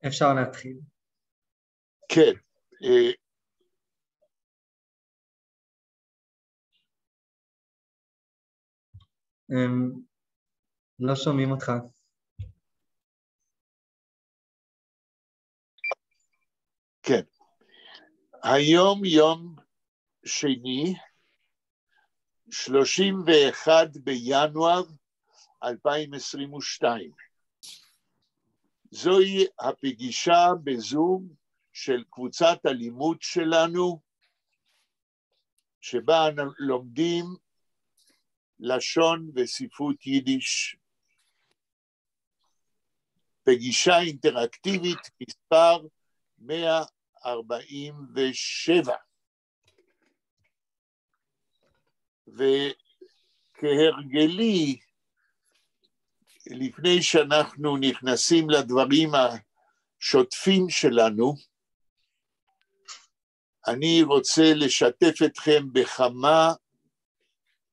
אפשר להתחיל. כן. לא שומעים אותך. כן. היום יום שני, 31 בינואר 2022. זוהי הפגישה בזום של קבוצת הלימוד שלנו, שבה לומדים לשון וספרות יידיש. פגישה אינטראקטיבית מספר 147. וכהרגלי, לפני שאנחנו נכנסים לדברים השוטפים שלנו, אני רוצה לשתף אתכם בכמה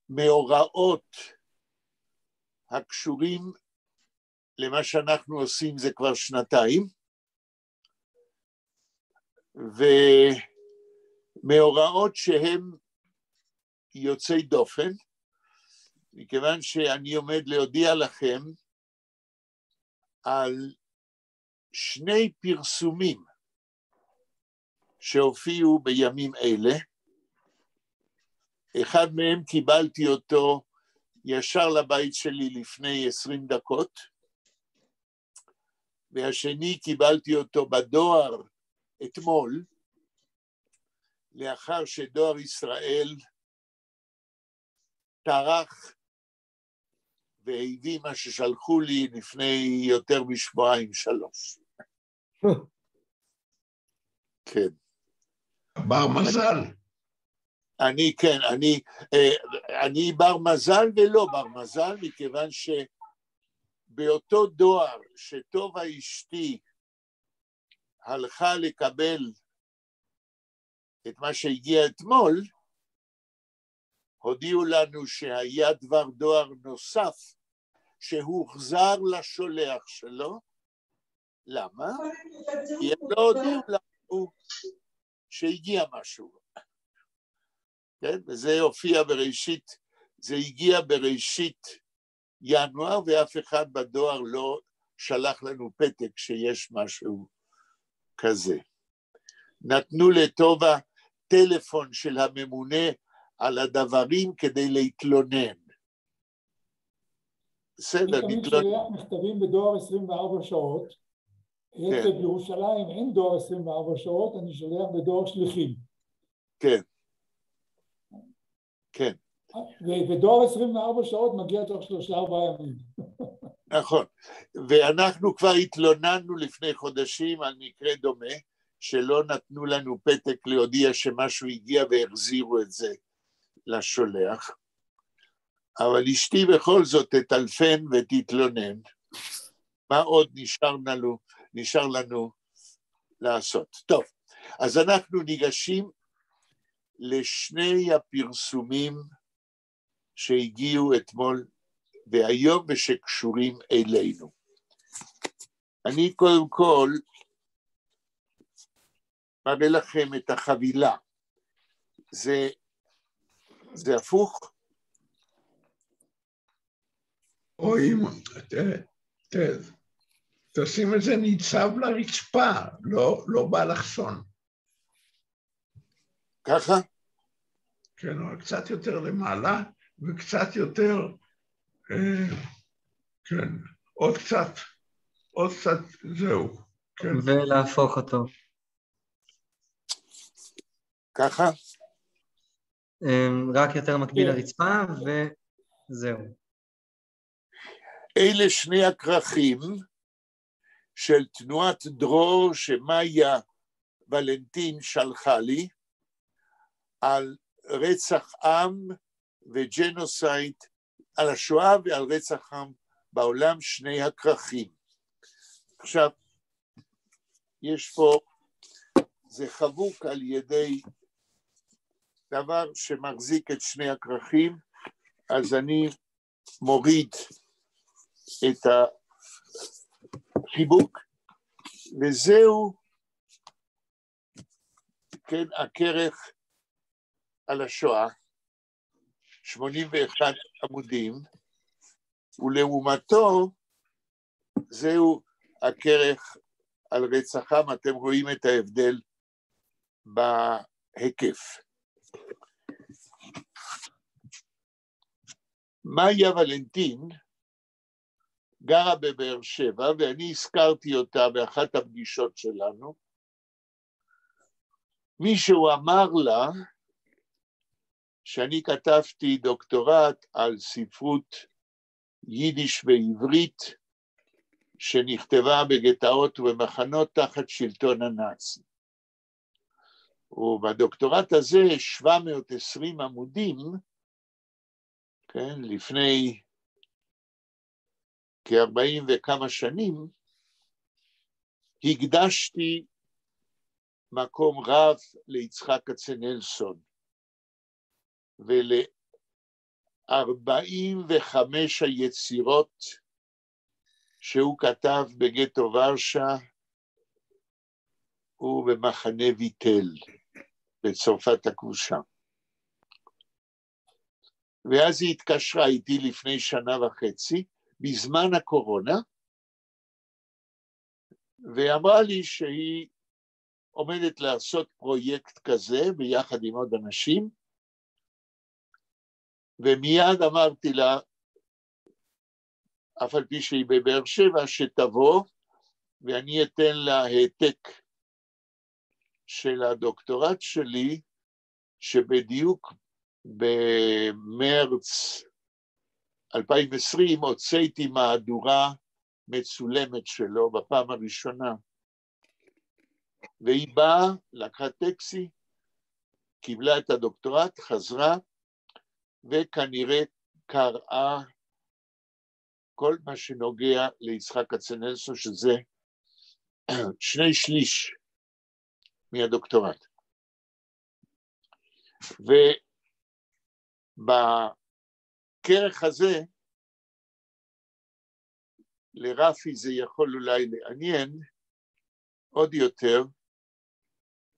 מאורעות הקשורים למה שאנחנו עושים זה כבר שנתיים, ומאורעות שהם יוצאי דופן, מכיוון שאני עומד להודיע לכם על שני פרסומים שהופיעו בימים אלה. אחד מהם קיבלתי אותו ישר לבית שלי לפני 20 דקות, והשני קיבלתי אותו בדואר אתמול, לאחר שדואר ישראל טרח והביא מה ששלחו לי לפני יותר משבועיים 3. כן. בר מזל. אני בר מזל ולא בר מזל, מכיוון שבאותו דואר שטובה אשתי הלכה לקבל את מה שהגיע אתמול, הודיעו לנו שהיה דבר דואר נוסף שהוחזר לשולח שלו. למה? כי הם לא הודיעו לנו שהגיע משהו. כן? וזה הופיע בראשית, זה הגיע בראשית ינואר, ואף אחד בדואר לא שלח לנו פתק שיש משהו כזה. נתנו לטובה טלפון של הממונה על הדברים כדי להתלונן. בסדר, אני תמיד שולח מכתבים בדואר 24 שעות, היות בירושלים אין דואר 24 שעות, אני שולח בדואר שליחים. כן. כן. ודואר 24 שעות מגיע תוך 3-4 ימים. נכון, ואנחנו כבר התלוננו לפני חודשים על מקרה דומה, שלא נתנו לנו פתק להודיע שמשהו הגיע והחזירו את זה לשולח, אבל אשתי בכל זאת תטלפן ותתלונן. מה עוד נשאר לנו לעשות? טוב, אז אנחנו ניגשים לשני הפרסומים שהגיעו אתמול והיום ושקשורים אלינו. אני קודם כל מראה לכם את החבילה. זה הפוך? רואים, תשים את זה ניצב לרצפה, לא באלכסון. ככה? כן, אבל קצת יותר למעלה וקצת יותר, כן, עוד קצת, זהו. כן. ולהפוך אותו. ככה? רק יותר מקביל לרצפה וזהו. אלה שני הכרכים של תנועת דרור שמאיה ולנטין שלחה לי, על רצח עם וג'נוסייד, על השואה ועל רצח עם בעולם, שני הכרכים. עכשיו, יש פה, זה חבוק על ידי דבר שמחזיק את שני הכרכים, אז אני מוריד את החיבוק וזהו, כן, הכרך על השואה, 81 עמודים, ולעומתו, זהו הכרך על רצחם, אתם רואים את ההבדל בהיקף. מאיה ולנטין גרה בבאר שבע, ואני הזכרתי אותה באחת הפגישות שלנו. מישהו אמר לה שאני כתבתי דוקטורט על ספרות יידיש ועברית, שנכתבה בגטאות ובמחנות תחת שלטון הנאצי. ובדוקטורט הזה 720 עמודים, כן, לפני כ-40 וכמה שנים, הקדשתי מקום רב ליצחק כצנלסון, ול-45 היצירות שהוא כתב בגטו ורשה ובמחנה ויטל בצרפת הכבושה. ואז היא התקשרה איתי לפני שנה וחצי, בזמן הקורונה, ואמרה לי שהיא עומדת לעשות פרויקט כזה ביחד עם עוד אנשים, ומיד אמרתי לה, אף על פי שהיא בבאר שבע, שתבוא, ואני אתן לה העתק של הדוקטורט שלי, שבדיוק במרץ 2020 הוצאתי מהדורה מצולמת שלו בפעם הראשונה, והיא באה, לקחה טקסי, קיבלה את הדוקטורט, חזרה, וכנראה קראה כל מה שנוגע ליצחק כצנלסון, שזה 2/3 מהדוקטורט. ובכרך הזה, לרפי זה יכול אולי לעניין עוד יותר,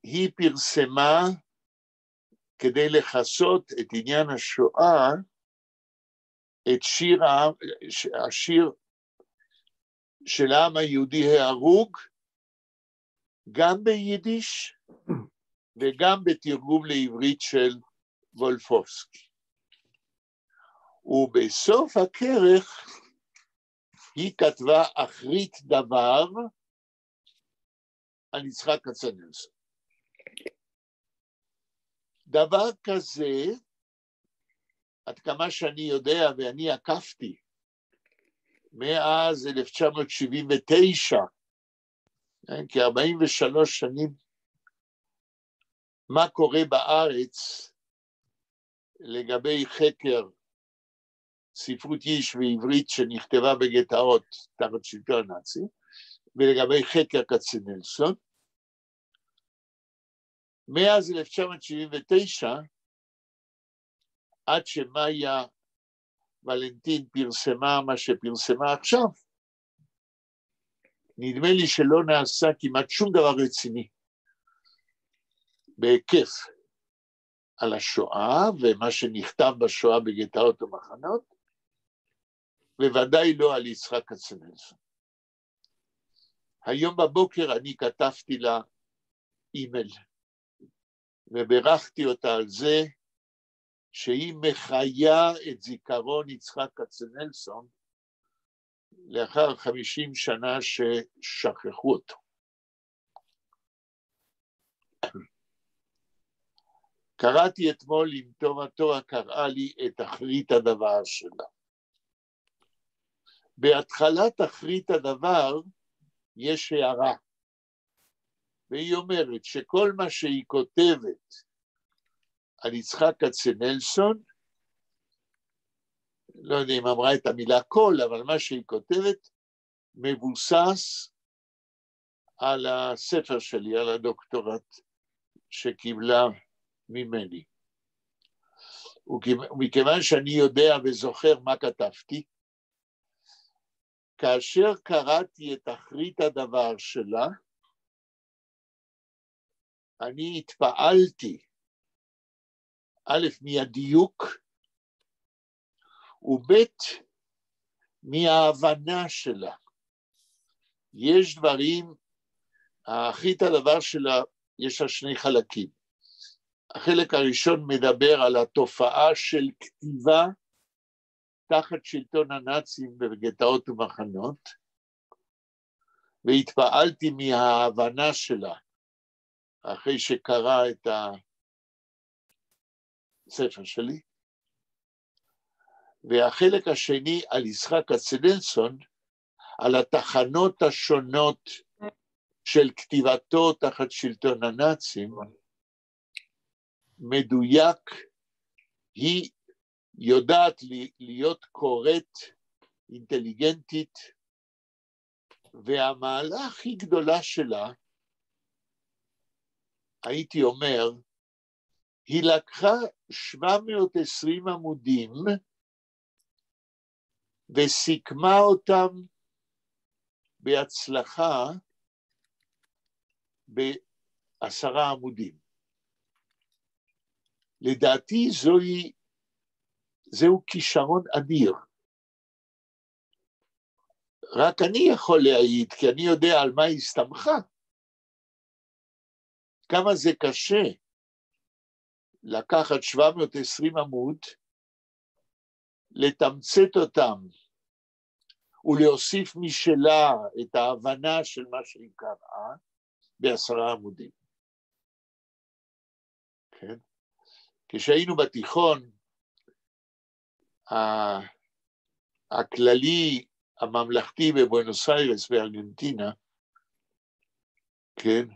היא פרסמה כדי לחסות את עניין השואה, את השיר של העם היהודי ההרוג, גם ביידיש וגם בתרגום לעברית של וולפובסקי. ובסוף הכרך היא כתבה אחרית דבר על יצחק כצנלסון. דבר כזה, עד כמה שאני יודע ואני עקפתי, מאז 1979, כ-43 שנים, מה קורה בארץ לגבי חקר ספרות יידיש ועברית שנכתבה בגטאות תחת שלטון הנאצי, ולגבי חקר כצנלסון. מאז 1979, עד שמאיה ולנטין פרסמה מה שפרסמה עכשיו, נדמה לי שלא נעשה כמעט שום דבר רציני בהיקף על השואה ומה שנכתב בשואה בגטאות ומחנות, וודאי לא על יצחק כצנלסון. היום בבוקר אני כתבתי לה אימייל, וברכתי אותה על זה שהיא מחיה את זיכרון יצחק כצנלסון לאחר 50 שנה ששכחו אותו. קראתי אתמול עם תורתו, קראה לי את אחרית הדבר שלה. בהתחלת אחרית הדבר יש הערה, והיא אומרת שכל מה שהיא כותבת על יצחק כצנלסון, לא יודע אם אמרה את המילה כל, אבל מה שהיא כותבת מבוסס על הספר שלי, על הדוקטורט שקיבלה ממני. ומכיוון שאני יודע וזוכר מה כתבתי, כאשר קראתי את אחרית הדבר שלה, אני התפעלתי, א', מהדיוק, וב', מההבנה שלה. יש דברים, האחרית הדבר שלה, יש לה שני חלקים. החלק הראשון מדבר על התופעה של כתיבה תחת שלטון הנאצים בגטאות ומחנות, והתפעלתי מההבנה שלה, אחרי שקרא את הספר שלי. והחלק השני על יצחק כצנלסון, על התחנות השונות של כתיבתו תחת שלטון הנאצים, מדויק, היא יודעת להיות קוראת, אינטליגנטית, והמעלה הכי גדולה שלה, הייתי אומר, היא לקחה 720 עמודים, וסיכמה אותם בהצלחה ב10 עמודים. לדעתי זהו כישרון אדיר. רק אני יכול להעיד, כי אני יודע על מה היא הסתמכה. כמה זה קשה לקחת 720 עמוד, לתמצת אותם, ולהוסיף משלה את ההבנה של מה שהיא קראה, ב10 עמודים. כן? כשהיינו בתיכון, הכללי, הממלכתי בבואנוס איירס בארגנטינה, כן,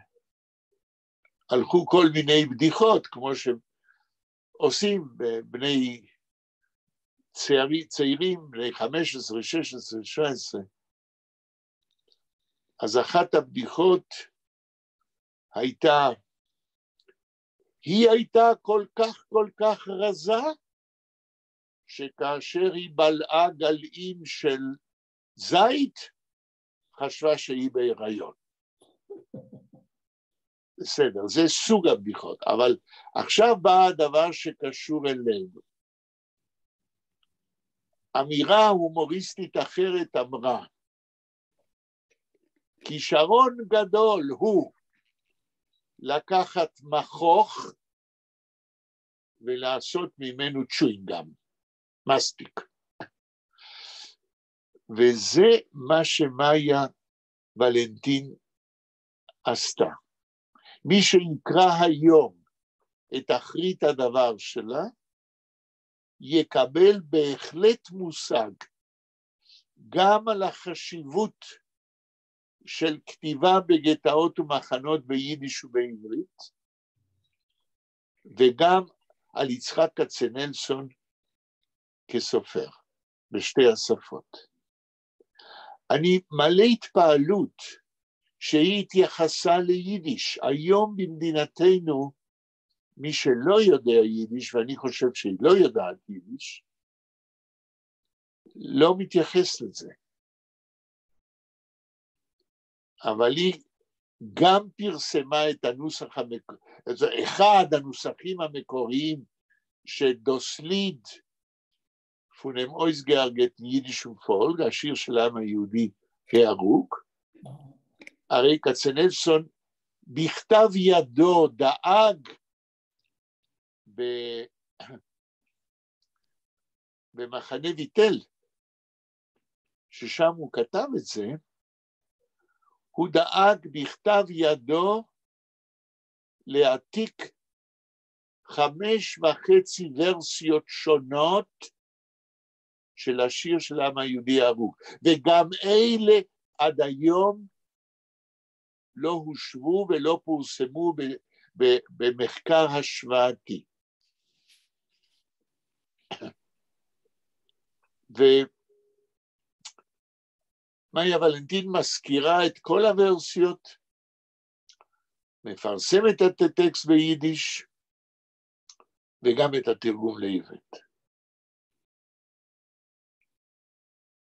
הלכו כל מיני בדיחות, כמו שעושים בני צעירים, בני 15, 16, 17. אז אחת הבדיחות הייתה, היא הייתה כל כך רזה, שכאשר היא בלעה גלעים של זית, חשבה שהיא בהיריון. בסדר, זה סוג הבדיחות, אבל עכשיו בא הדבר שקשור אלינו. אמירה הומוריסטית אחרת אמרה, כישרון גדול הוא לקחת מכוך ולעשות ממנו צ'וינגאם, מסטיק. וזה מה שמאיה ולנטין עשתה. מי שיקרא היום את אחרית הדבר שלה, יקבל בהחלט מושג גם על החשיבות של כתיבה בגטאות ומחנות ביידיש ובעברית, וגם על יצחק כצנלסון כסופר, בשתי השפות. אני מלא התפעלות שהיא התייחסה ליידיש. היום במדינתנו, מי שלא יודע יידיש, ואני חושב שהיא לא יודעת יידיש, לא מתייחס לזה. אבל היא גם פרסמה את הנוסח אחד הנוסחים המקוריים שדוסליד פונם אויסגרגט יידיש ופולג, השיר של העם היהודי הערוק. הרי כצנלסון בכתב ידו דאג במחנה ויטל, ששם הוא כתב את זה, הוא דאג בכתב ידו להעתיק 5.5 ורסיות שונות של השיר של העם היהודי הערוק, וגם אלה עד היום לא הושבו ולא פורסמו במחקר השוואתי. ומאיה ולנטין מזכירה את כל הוורסיות, מפרסמת את הטקסט ביידיש, וגם את התרגום לעברית.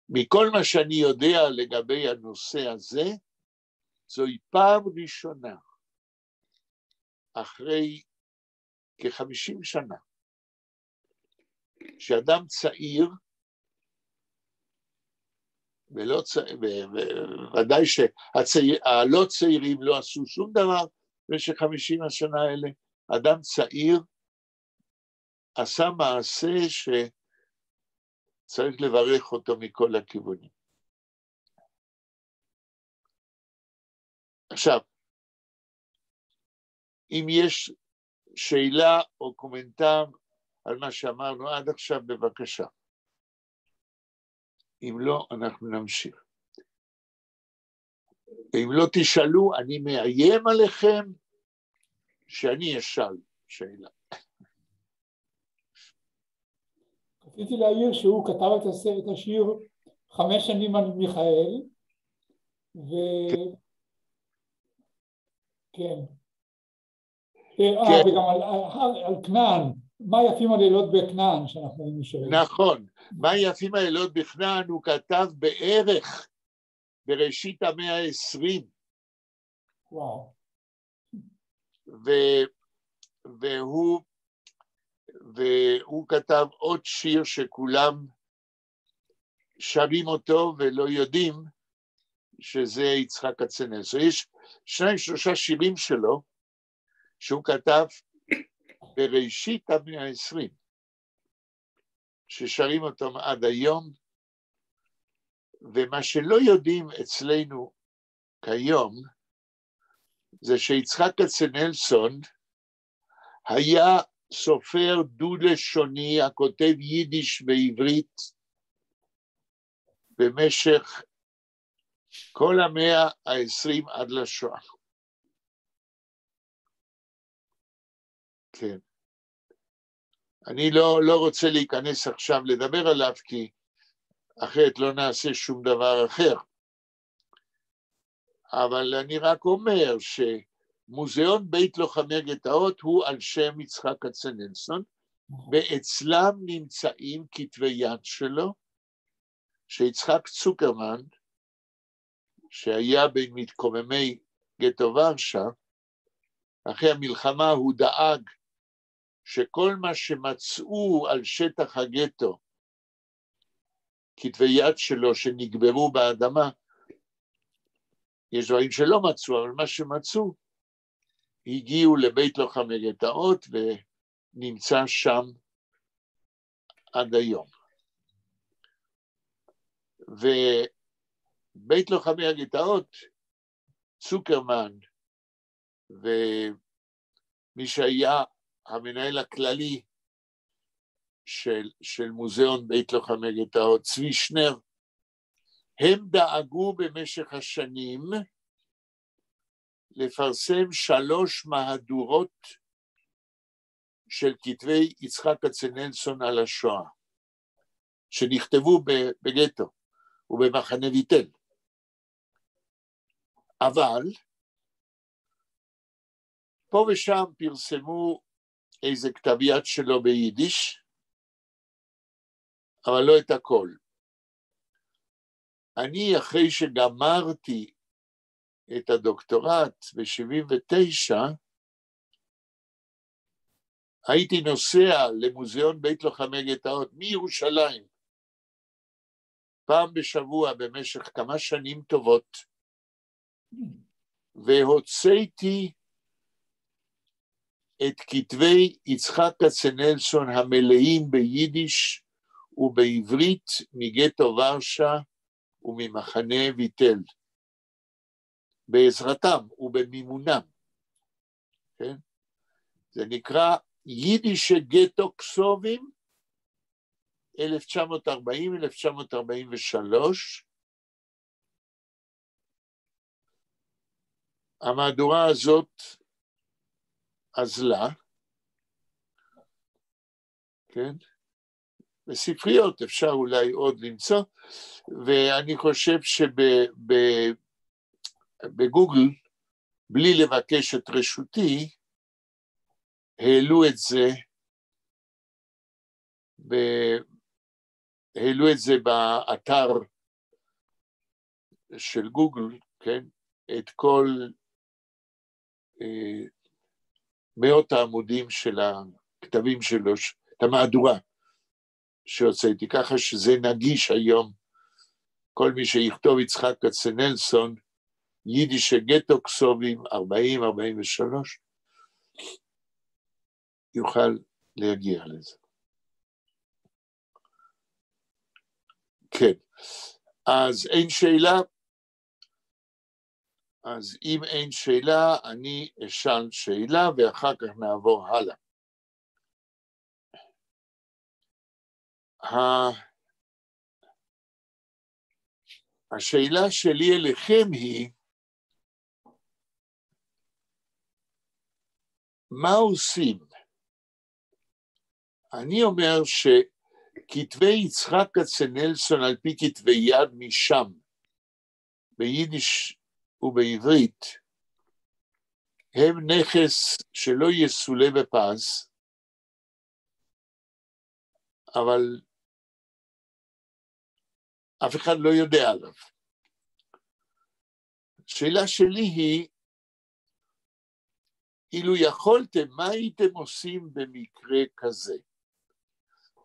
מכל מה שאני יודע לגבי הנושא הזה, זוהי פעם ראשונה אחרי כ-50 שנה, שאדם צעיר, וודאי שהלא צעירים לא עשו שום דבר במשך 50 השנה האלה, אדם צעיר עשה מעשה שצריך לברך אותו מכל הכיוונים. עכשיו, אם יש שאלה או קומנטר על מה שאמרנו עד עכשיו, בבקשה. אם לא, אנחנו נמשיך. ואם לא תשאלו, אני מאיים עליכם שאני אשאל שאלה. רציתי להעיר שהוא כתב את השיר 5 שנים על מיכאל, כן. וגם על כנען, מה יפים הלילות בכנען שאנחנו היינו שואלים. נכון, מה יפים הלילות בכנען הוא כתב בערך בראשית המאה ה-20. וואו. והוא כתב עוד שיר שכולם שרים אותו ולא יודעים שזה יצחק כצנלסון. יש 2-3 שירים שלו שהוא כתב בראשית המאה ה-20, ששרים אותם עד היום, ומה שלא יודעים אצלנו כיום, זה שיצחק כצנלסון היה סופר דו-לשוני הכותב יידיש ועברית במשך כל המאה ה-20 עד לשואה. כן. אני לא רוצה להיכנס עכשיו לדבר עליו, כי אחרת לא נעשה שום דבר אחר. אבל אני רק אומר שמוזיאון בית לוחמי גטאות הוא על שם יצחק כצנלסון, ואצלם נמצאים כתבי יד שלו, שיצחק צוקרמן, שהיה בין מתקוממי גטו ורשה, אחרי המלחמה הוא דאג שכל מה שמצאו על שטח הגטו, כתבי יד שלו שנגברו באדמה, יש דברים שלא מצאו, אבל מה שמצאו, הגיעו לבית לוחמי גטאות ונמצא שם עד היום. ובית לוחמי הגטאות, צוקרמן ומי שהיה המנהל הכללי של מוזיאון בית לוחמי גטאות, צבי שנר, הם דאגו במשך השנים לפרסם 3 מהדורות של כתבי יצחק כצנלסון על השואה, שנכתבו בגטו ובמחנה ויטל. אבל פה ושם פרסמו איזה כתב יד שלו ביידיש, אבל לא את הכל. אני, אחרי שגמרתי את הדוקטורט ב-79, הייתי נוסע למוזיאון בית לוחמי גטאות מירושלים, פעם בשבוע במשך כמה שנים טובות, והוצאתי את כתבי יצחק כצנלסון המלאים ביידיש ובעברית מגטו ורשה וממחנה ויטל, בעזרתם ובמימונם. כן? זה נקרא יידיש גטו כסובים, 1940-1943, המהדורה הזאת אזלה, כן? בספריות אפשר אולי עוד למצוא, ואני חושב שבגוגל, בלי לבקש את רשותי, העלו את זה באתר של גוגל, כן? את כל מאות העמודים של הכתבים שלו, את המהדורה שהוצאתי, ככה שזה נגיש היום. כל מי שיכתוב יצחק כצנלסון, יידיש גטו כסובים 40-43, יוכל להגיע לזה. כן, אז אין שאלה, אז אם אין שאלה, אני אשאל שאלה ואחר כך נעבור הלאה. השאלה שלי אליכם היא, מה עושים? אני אומר שכתבי יצחק כצנלסון על פי כתבי יד משם, ביידיש ובעברית, הם נכס שלא יסולה בפז, אבל אף אחד לא יודע עליו. השאלה שלי היא, אילו יכולתם, מה הייתם עושים במקרה כזה?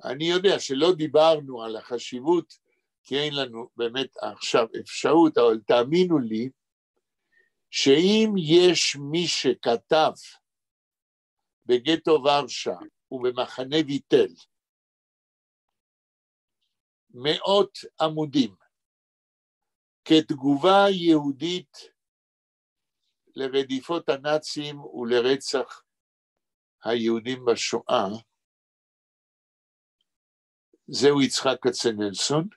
אני יודע שלא דיברנו על החשיבות, כי אין לנו באמת עכשיו אפשרות, אבל תאמינו לי, שאם יש מי שכתב בגטו ורשה ובמחנה ויטל, מאות עמודים, כתגובה יהודית לרדיפות הנאצים ולרצח היהודים בשואה, זהו יצחק כצנלסון,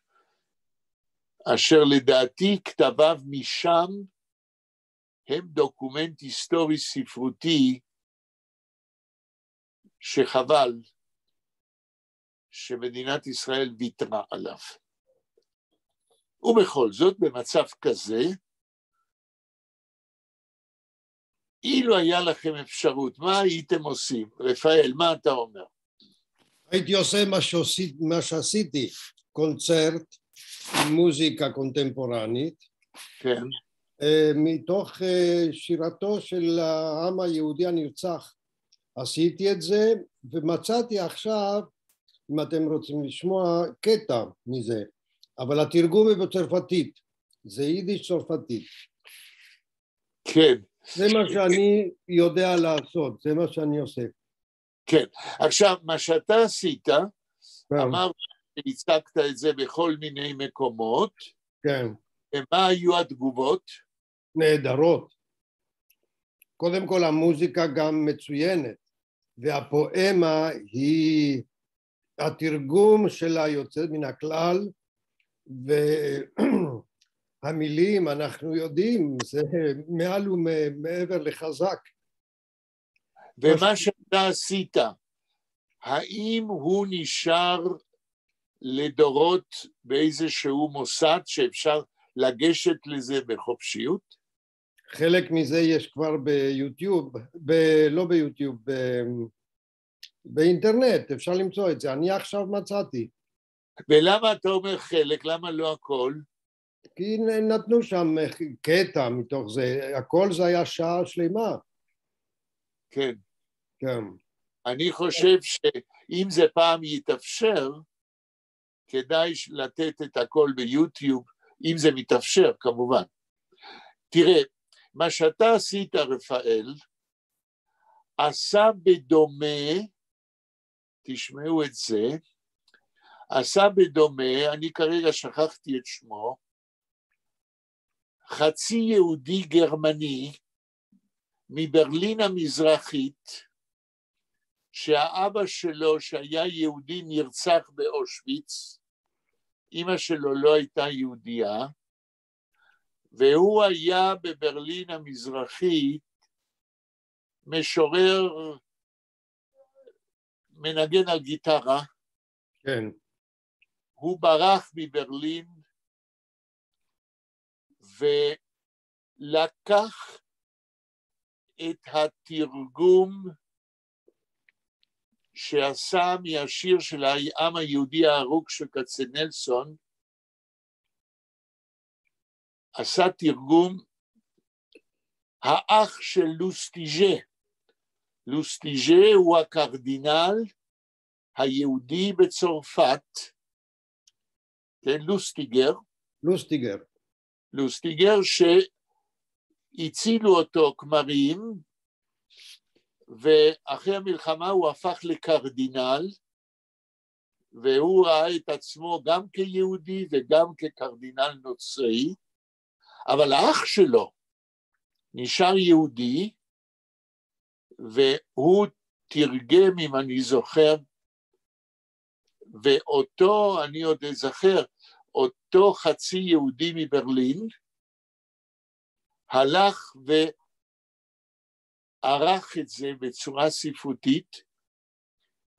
אשר לדעתי כתביו משם הם דוקומנט היסטורי ספרותי שחבל שמדינת ישראל ויתרה עליו. ובכל זאת, במצב כזה, אילו היה לכם אפשרות, מה הייתם עושים? רפאל, מה אתה אומר? הייתי עושה מה שעשיתי, קונצרט, מוזיקה קונטמפורנית, כן. מתוך שירתו של העם היהודי הנרצח. עשיתי את זה, ומצאתי עכשיו, אם אתם רוצים לשמוע, קטע מזה, אבל התרגום הוא בצרפתית, זה יידיש צרפתית. כן. זה מה שאני יודע לעשות, זה מה שאני עושה. כן, עכשיו, מה שאתה עשית, אמרת שהצגת את זה בכל מיני מקומות, כן. ומה היו התגובות? נהדרות. קודם כל המוזיקה גם מצוינת, והפואמה היא התרגום שלה יוצא מן הכלל, והמילים אנחנו יודעים, זה מעל ומעבר לחזק. ומה שאתה עשית, האם הוא נשאר לדורות באיזשהו מוסד שאפשר לגשת לזה בחופשיות? חלק מזה יש כבר ביוטיוב, לא ביוטיוב, באינטרנט, אפשר למצוא את זה, אני עכשיו מצאתי. ולמה אתה אומר חלק, למה לא הכל? כי נתנו שם קטע מתוך זה, הכל זה היה שעה שלמה. כן. כן. אני חושב שאם זה פעם יתאפשר, כדאי לתת את הכל ביוטיוב, אם זה מתאפשר כמובן. תראה, מה שאתה עשית רפאל, עשה בדומה, תשמעו את זה, עשה בדומה, אני כרגע שכחתי את שמו, חצי יהודי גרמני מברלין המזרחית, שהאבא שלו שהיה יהודי נרצח באושוויץ, אמא שלו לא הייתה יהודייה, והוא היה בברלין המזרחית משורר, מנגן על גיטרה. כן. הוא ברח מברלין ולקח את התרגום שעשה מהשיר של העם היהודי ההרוג של כצנלסון, עשה תרגום האח של לוסטיג'ה. לוסטיג'ה הוא הקרדינל היהודי בצרפת, כן, לוסטיגר שהצילו אותו כמרים, ואחרי המלחמה הוא הפך לקרדינל, והוא ראה את עצמו גם כיהודי וגם כקרדינל נוצרי, אבל האח שלו נשאר יהודי, והוא תרגם, אם אני זוכר, ואותו, אני עוד אזכר, אותו חצי יהודי מברלין, הלך וערך את זה בצורה ספרותית,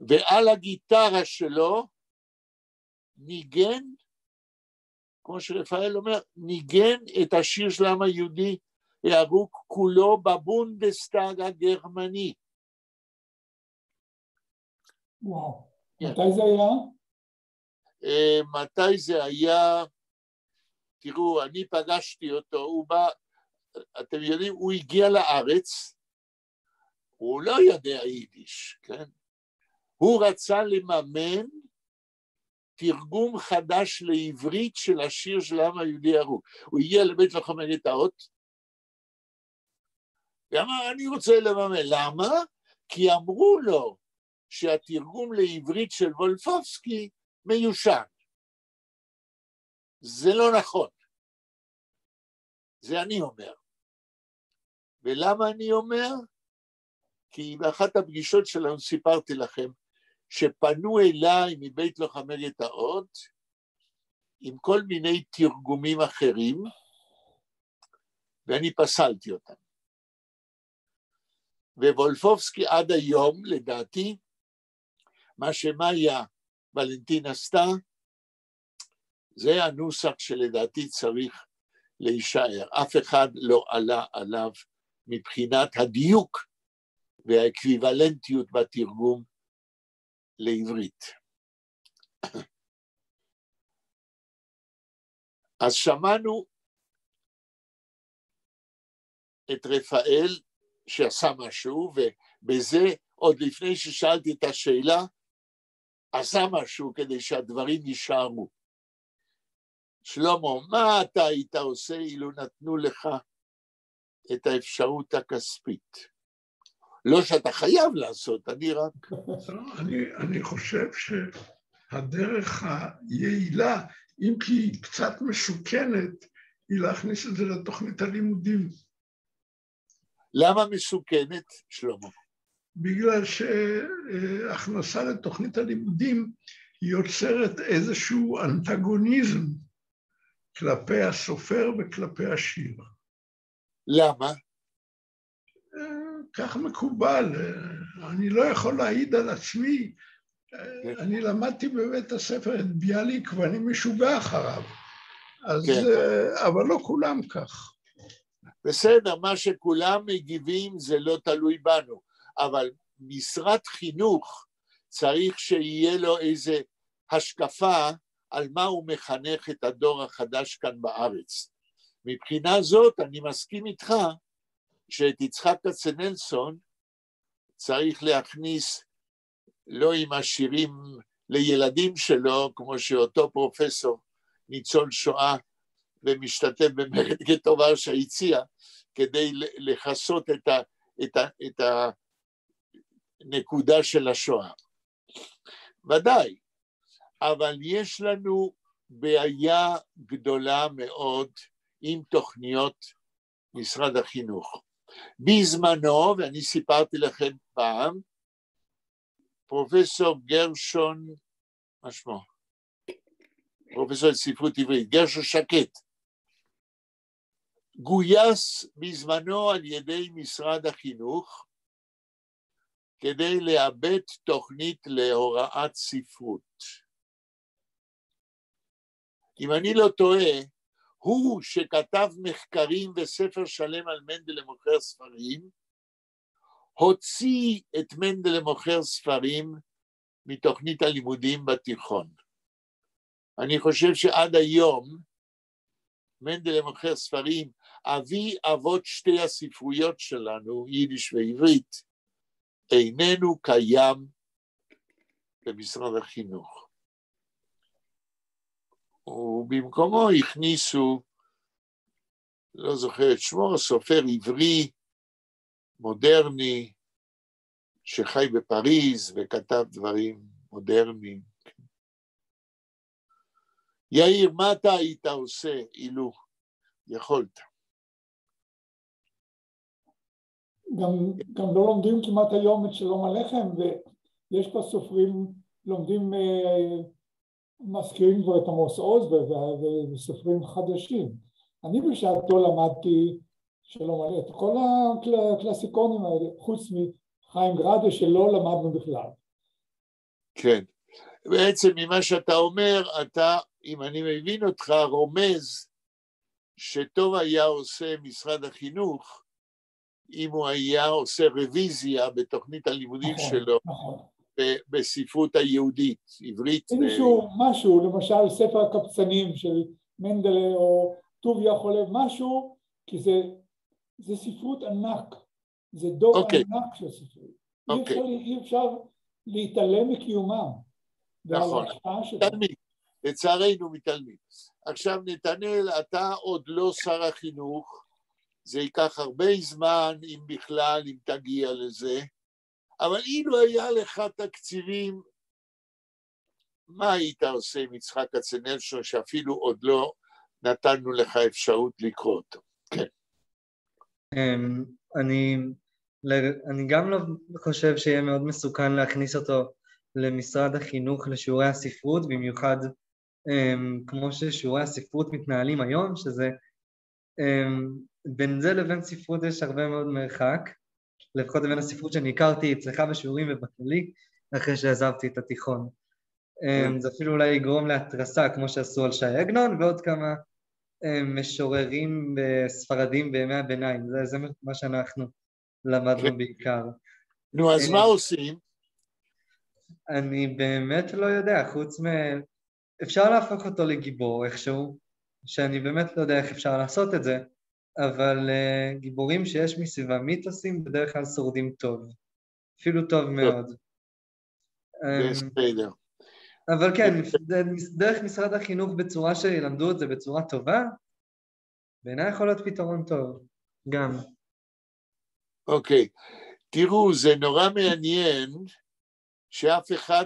ועל הגיטרה שלו ניגן, כמו שרפאל אומר, ניגן את השיר של העם היהודי, הערוק כולו בבונדסטאג הגרמני. וואו, מתי זה היה? מתי זה היה? תראו, אני פגשתי אותו, הוא בא, אתם יודעים, הוא הגיע לארץ, הוא לא יודע יידיש, כן? הוא רצה לממן תרגום חדש לעברית של השיר של העם היהודי הערוק. הוא הגיע לבית לוחמי גטאות, ואמר, אני רוצה לממן. למה? כי אמרו לו שהתרגום לעברית של וולפובסקי מיושן. זה לא נכון. זה אני אומר. ולמה אני אומר? כי באחת הפגישות שלנו סיפרתי לכם, שפנו אליי מבית לוחמי גטאות, עם כל מיני תרגומים אחרים, ואני פסלתי אותם. ווולפובסקי עד היום, לדעתי, מה שמאיה ולנטין עשתה, זה הנוסח שלדעתי צריך להישאר. אף אחד לא עלה עליו מבחינת הדיוק והאקוויוולנטיות בתרגום לעברית. אז שמענו את רפאל שעשה משהו, ובזה עוד לפני ששאלתי את השאלה, עשה משהו כדי שהדברים יישארו. שלמה, מה אתה היית עושה אילו נתנו לך את האפשרות הכספית? לא שאתה חייב לעשות, אני רק... אני חושב שהדרך היעילה, אם כי היא קצת מסוכנת, היא להכניס את זה לתוכנית הלימודים. למה מסוכנת, שלמה? בגלל שהכנסה לתוכנית הלימודים היא יוצרת איזשהו אנטגוניזם כלפי הסופר וכלפי השיר. למה? כך מקובל, אני לא יכול להעיד על עצמי, אני למדתי בבית הספר את ביאליק ואני משוגע אחריו, אז, אבל לא כולם כך. בסדר, מה שכולם מגיבים זה לא תלוי בנו, אבל משרד חינוך צריך שיהיה לו איזה השקפה על מה הוא מחנך את הדור החדש כאן בארץ. מבחינה זאת אני מסכים איתך שאת יצחק כצנלסון צריך להכניס לא עם השירים לילדים שלו, כמו שאותו פרופסור ניצול שואה ומשתתף במרד גטו ורשה הציע, כדי לחסות את הנקודה של השואה. ודאי, אבל יש לנו בעיה גדולה מאוד עם תוכניות משרד החינוך. בזמנו, ואני סיפרתי לכם פעם, פרופסור גרשון, מה שמו? פרופסור לספרות עברית, גרשון שקט, גויס בזמנו על ידי משרד החינוך, כדי לאבד תוכנית להוראת ספרות. אם אני לא טועה, הוא שכתב מחקרים וספר שלם על מנדל למוכר ספרים, הוציא את מנדל למוכר ספרים מתוכנית הלימודים בתיכון. אני חושב שעד היום, מנדל למוכר ספרים, אבי אבות שתי הספרויות שלנו, יידיש ועברית, איננו קיים במשרד החינוך. ובמקומו הכניסו, לא זוכר את שמו, סופר עברי, מודרני, שחי בפריז וכתב דברים מודרניים. יאיר, מה אתה היית עושה אילו יכולת? גם לא לומדים כמעט היום את שלום הלחם, ויש פה סופרים, לומדים, מזכירים כבר את עמוס עוז וסופרים חדשים. אני בשעתו למדתי שלום הלחם, את כל הקלאסיקונים האלה, חוץ מחיים גרדה שלא למדנו בכלל. כן, בעצם ממה שאתה אומר, אתה, אם אני מבין אותך, רומז שטוב היה עושה משרד החינוך, אם הוא היה עושה רוויזיה בתוכנית הלימודים שלו, בספרות היהודית, עברית. משהו, למשל ספר הקבצנים של מנדלה או טוביה חולב, משהו, כי זה ספרות ענק, זה דור ענק של ספרות. אי אפשר להתעלם מקיומם. נכון, לצערנו מתעלמים. עכשיו נתנאל, אתה עוד לא שר החינוך, זה ייקח הרבה זמן, אם בכלל, אם תגיע לזה, אבל אילו היה לך תקציבים, מה היית עושה עם יצחק כצנלסון, שאפילו עוד לא נתנו לך אפשרות לקרוא אותו? כן. אני גם לא חושב שיהיה מאוד מסוכן להכניס אותו למשרד החינוך לשיעורי הספרות, במיוחד כמו ששיעורי הספרות מתנהלים היום, שזה בין זה לבין ספרות יש הרבה מאוד מרחק, לפחות לבין הספרות שאני הכרתי אצלך בשיעורים ובכללי, אחרי שעזבתי את התיכון. זה אפילו אולי יגרום להתרסה, כמו שעשו על שי עגנון, ועוד כמה משוררים ספרדים בימי הביניים, זה מה שאנחנו למדנו בעיקר. נו, אז מה עושים? אני באמת לא יודע, חוץ אפשר להפוך אותו לגיבור איכשהו, שאני באמת לא יודע איך אפשר לעשות את זה, אבל גיבורים שיש מסביבה מיתוסים בדרך כלל שורדים טוב, אפילו טוב מאוד. בסדר. אבל כן, דרך משרד החינוך בצורה שילמדו את זה בצורה טובה, בעיניי יכול להיות פתרון טוב, גם. אוקיי, תראו, זה נורא מעניין שאף אחד,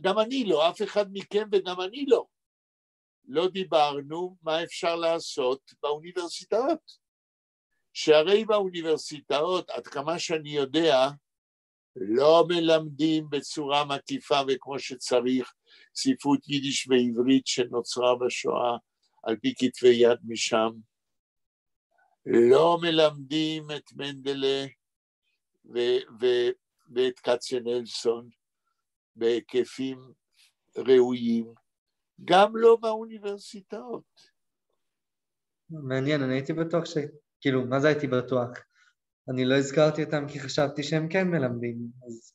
גם אני לא, אף אחד מכם וגם אני לא דיברנו מה אפשר לעשות באוניברסיטאות. שהרי באוניברסיטאות, עד כמה שאני יודע, לא מלמדים בצורה מקיפה וכמו שצריך ספרות יידיש ועברית שנוצרה בשואה על פי כתבי יד משם. לא מלמדים את מנדלה ואת כצנלסון בהיקפים ראויים, גם לא באוניברסיטאות. מעניין, אני הייתי בטוח כאילו, מה זה הייתי בטוח? אני לא הזכרתי אותם כי חשבתי שהם כן מלמדים. אז...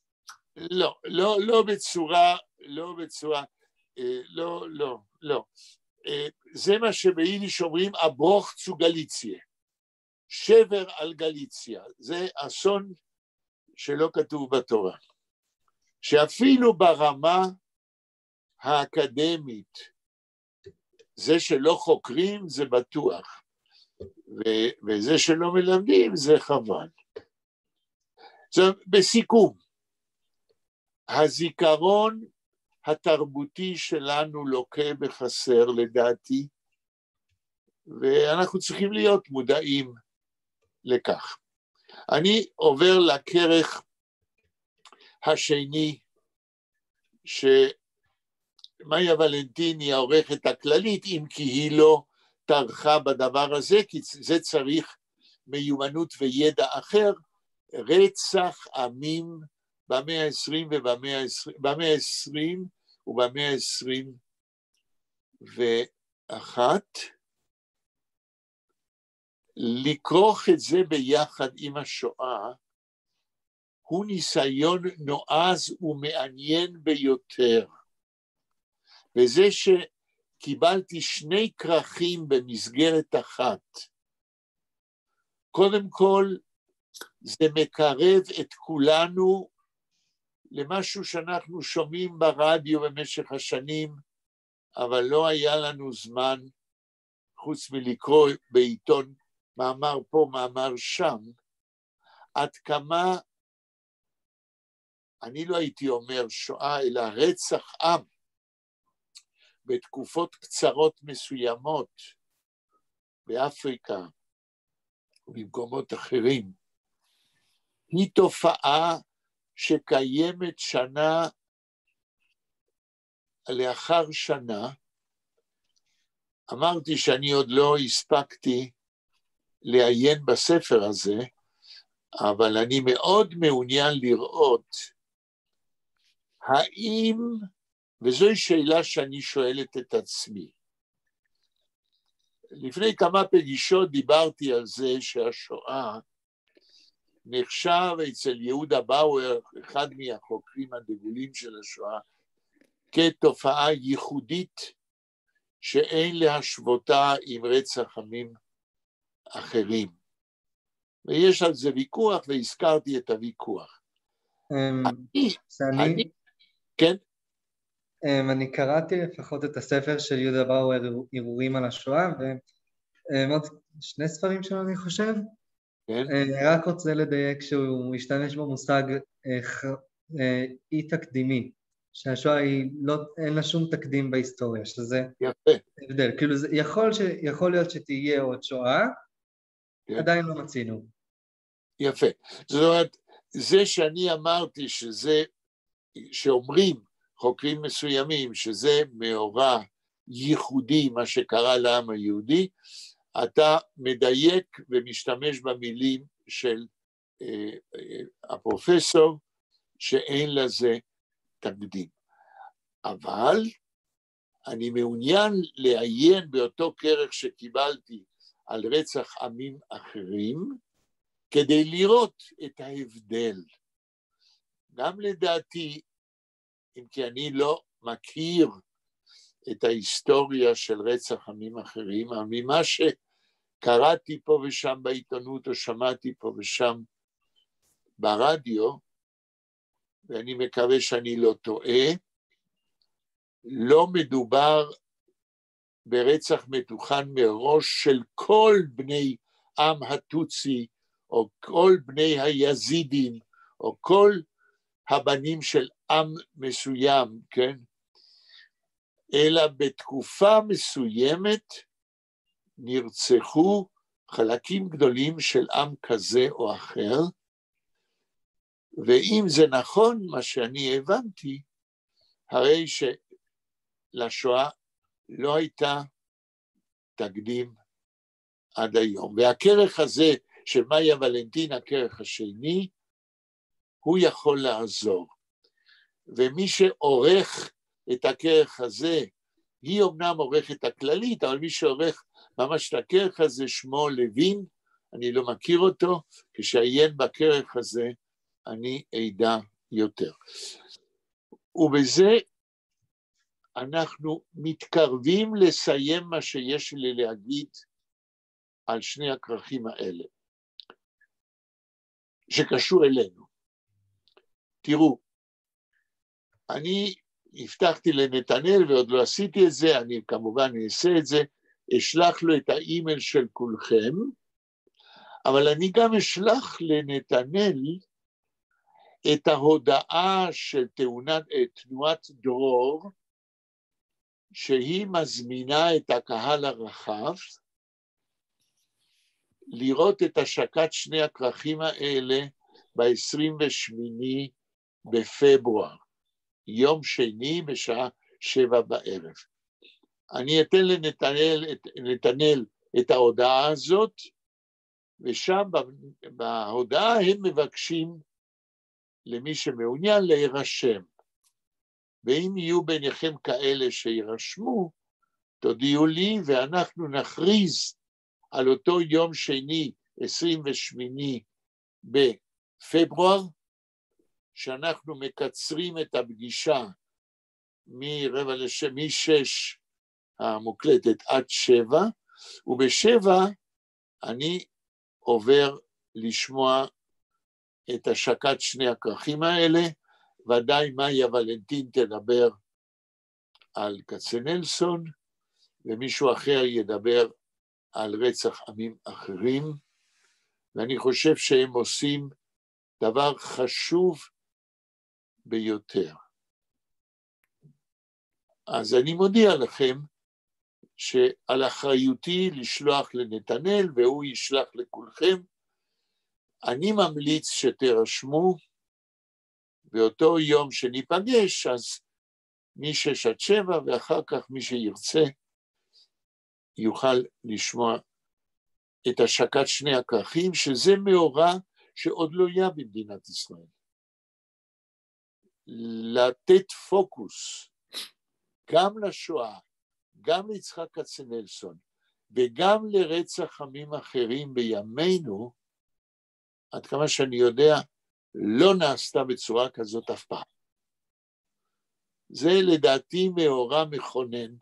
לא בצורה, זה מה שביידיש אומרים, הברוך צו גליציה, שבר על גליציה, זה אסון שלא כתוב בתורה. שאפילו ברמה האקדמית, זה שלא חוקרים זה בטוח, וזה שלא מלמדים זה חבל. בסיכום, הזיכרון התרבותי שלנו לוקה בחסר לדעתי, ואנחנו צריכים להיות מודעים לכך. אני עובר לכרך השני, שמאיה ולנטיני העורכת הכללית, אם כי היא לא תרחה בדבר הזה, כי זה צריך מיומנות וידע אחר, רצח עמים במאה ה-20 ובמאה ה-21, לכרוך את זה ביחד עם השואה, הוא ניסיון נועז ומעניין ביותר. וזה שקיבלתי שני כרכים במסגרת אחת. קודם כל, זה מקרב את כולנו למשהו שאנחנו שומעים ברדיו במשך השנים, אבל לא היה לנו זמן, חוץ מלקרוא בעיתון מאמר פה, מאמר שם, עד כמה, אני לא הייתי אומר שואה, אלא רצח עם, בתקופות קצרות מסוימות, באפריקה ובמקומות אחרים, היא תופעה שקיימת שנה לאחר שנה. אמרתי שאני עוד לא הספקתי לעיין בספר הזה, אבל אני מאוד מעוניין לראות האם, וזוהי שאלה שאני שואלת את עצמי, לפני כמה פגישות דיברתי על זה שהשואה נחשב אצל יהודה באואר, אחד מהחוקרים הדגולים של השואה, כתופעה ייחודית שאין להשוותה עם רצח עמים אחרים. ויש על זה ויכוח, והזכרתי את הוויכוח. כן? אני קראתי לפחות את הספר של יהודה באואר, ערעורים על השואה, ועוד שני ספרים שלו אני חושב. אני רק רוצה לדייק שהוא משתמש במושג אי תקדימי, שהשואה אין לה שום תקדים בהיסטוריה, שזה הבדל. כאילו יכול להיות שתהיה עוד שואה, עדיין לא מצינו. יפה. זאת אומרת, זה שאני אמרתי שזה, שאומרים חוקרים מסוימים, שזה מאורע ייחודי, מה שקרה לעם היהודי, אתה מדייק ומשתמש במילים של הפרופסור, שאין לזה תקדים. אבל אני מעוניין לעיין באותו כרך שקיבלתי על רצח עמים אחרים, כדי לראות את ההבדל. גם לדעתי, אם כי אני לא מכיר את ההיסטוריה של רצח עמים אחרים, אבל ממה שקראתי פה ושם בעיתונות, או שמעתי פה ושם ברדיו, ואני מקווה שאני לא טועה, לא מדובר ברצח מתוכן מראש של כל בני עם הטוצי, או כל בני היזידים, או כל הבנים של עם מסוים, כן? אלא בתקופה מסוימת נרצחו חלקים גדולים של עם כזה או אחר, ואם זה נכון מה שאני הבנתי, הרי שלשואה לא הייתה תקדים עד היום. והכרך הזה של מאיה ולנטין, הכרך השני, הוא יכול לעזור. ומי שעורך את הכרך הזה, היא אומנם עורכת הכללית, אבל מי שעורך ממש את הכרך הזה, שמו לוין, אני לא מכיר אותו, כשעיין בכרך הזה, אני אדע יותר. ובזה אנחנו מתקרבים לסיים מה שיש לי להגיד על שני הכרכים האלה, שקשור אלינו. תראו, אני הבטחתי לנתנאל ועוד לא עשיתי את זה, אני כמובן אעשה את זה, אשלח לו את האימייל של כולכם, אבל אני גם אשלח לנתנאל את ההודעה של תנועת דרור, שהיא מזמינה את הקהל הרחב, לראות את השקת שני הכרכים האלה ב-28 בפברואר, יום שני בשעה 7 בערב. אני אתן לנתנאל את ההודעה הזאת, ושם בהודעה הם מבקשים למי שמעוניין להירשם. ואם יהיו ביניכם כאלה שירשמו, תודיעו לי ואנחנו נכריז על אותו יום שני 28 בפברואר, שאנחנו מקצרים את הפגישה מ-6 המוקלטת עד 7, וב-7 אני עובר לשמוע את השקת שני הכרכים האלה, ודאי מאיה ולנטין תדבר על כצנלסון, ומישהו אחר ידבר על רצח עמים אחרים, ואני חושב שהם עושים דבר חשוב ביותר. אז אני מודיע לכם שעל אחריותי לשלוח לנתנאל, והוא ישלח לכולכם. אני ממליץ שתרשמו, באותו יום שניפגש, אז מ-6 עד 7, ואחר כך מי שירצה יוכל לשמוע את השקת שני הכרכים, שזה מאורע שעוד לא היה במדינת ישראל. לתת פוקוס גם לשואה, גם ליצחק כצנלסון, וגם לרצח עמים אחרים בימינו, עד כמה שאני יודע, לא נעשתה בצורה כזאת אף פעם. זה לדעתי מאורע מכונן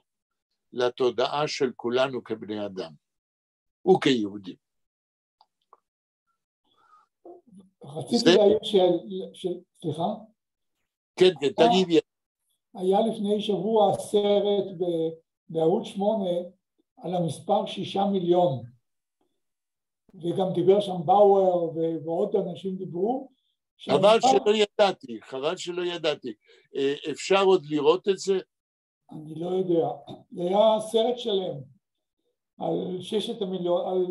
לתודעה של כולנו כבני אדם, וכיהודים. רציתי להעיר סליחה? כן, תגידי. היה לפני שבוע סרט בערוץ 8 על המספר 6 מיליון, וגם דיבר שם באואר ועוד אנשים דיברו. חבל שלא ידעתי. אפשר עוד לראות את זה? אני לא יודע. זה היה סרט שלם על 6 מיליון, על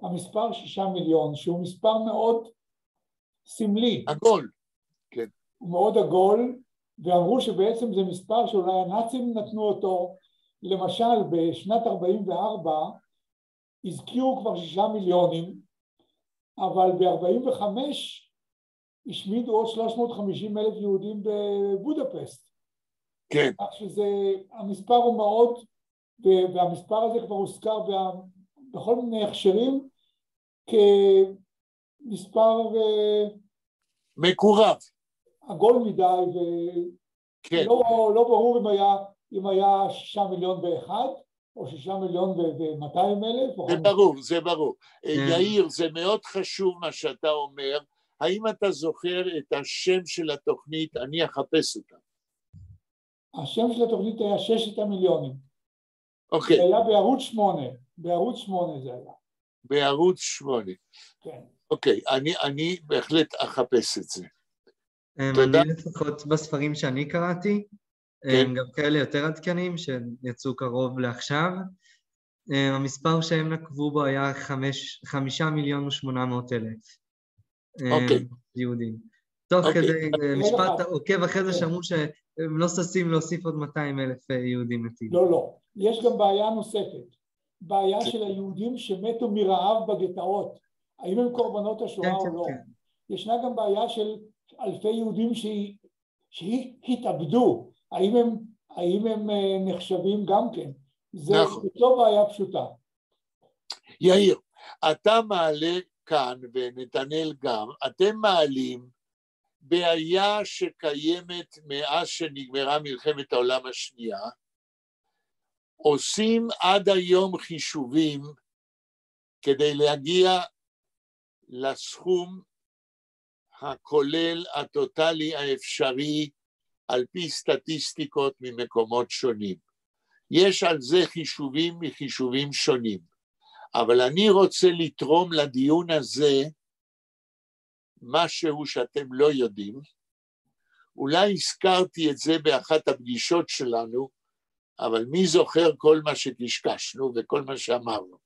המספר 6 מיליון, שהוא מספר מאוד סמלי. עגול. כן. הוא מאוד עגול, ואמרו שבעצם זה מספר שאולי הנאצים נתנו אותו. למשל בשנת 44 הזכירו כבר 6 מיליונים, אבל ב-45 השמידו עוד 350,000 יהודים בבודפסט. כן. כך שזה, המספר הוא מאוד, והמספר הזה כבר הוזכר בכל מיני הכשרים כמספר מקורב. עגול מדי, כן. לא ברור אם היה 6 מיליון באחד, או 6 מיליון ו200,000. זה ברור. יאיר, זה מאוד חשוב מה שאתה אומר. האם אתה זוכר את השם של התוכנית? אני אחפש אותה. השם של התוכנית היה 6 מיליונים. אוקיי. זה היה בערוץ 8. בערוץ 8 זה היה. בערוץ 8. כן. אוקיי, אני בהחלט אחפש את זה. תודה. אני לפחות בספרים שאני קראתי, גם כאלה יותר עדכניים שיצאו קרוב לעכשיו, המספר שהם נקבו בו היה 5,800,000 יהודים. תוך כדי משפט עוקב אחרי זה שאמרו שהם לא ששים להוסיף עוד 200,000 יהודים מתים. לא. יש גם בעיה נוספת. בעיה של היהודים שמתו מרעב בגטאות. האם הם קורבנות השואה או לא? ישנה גם בעיה של אלפי יהודים שהתאבדו. האם הם נחשבים גם כן? זה לא בעיה פשוטה. יאיר, אתה מעלה כאן, ונתנאל גם, אתם מעלים בעיה שקיימת מאז שנגמרה מלחמת העולם השנייה, עושים עד היום חישובים כדי להגיע לסכום הכולל הטוטלי האפשרי על פי סטטיסטיקות ממקומות שונים. יש על זה חישובים מחישובים שונים, אבל אני רוצה לתרום לדיון הזה משהו שאתם לא יודעים. אולי הזכרתי את זה באחת הפגישות שלנו, אבל מי זוכר כל מה שקשקשנו וכל מה שאמרנו?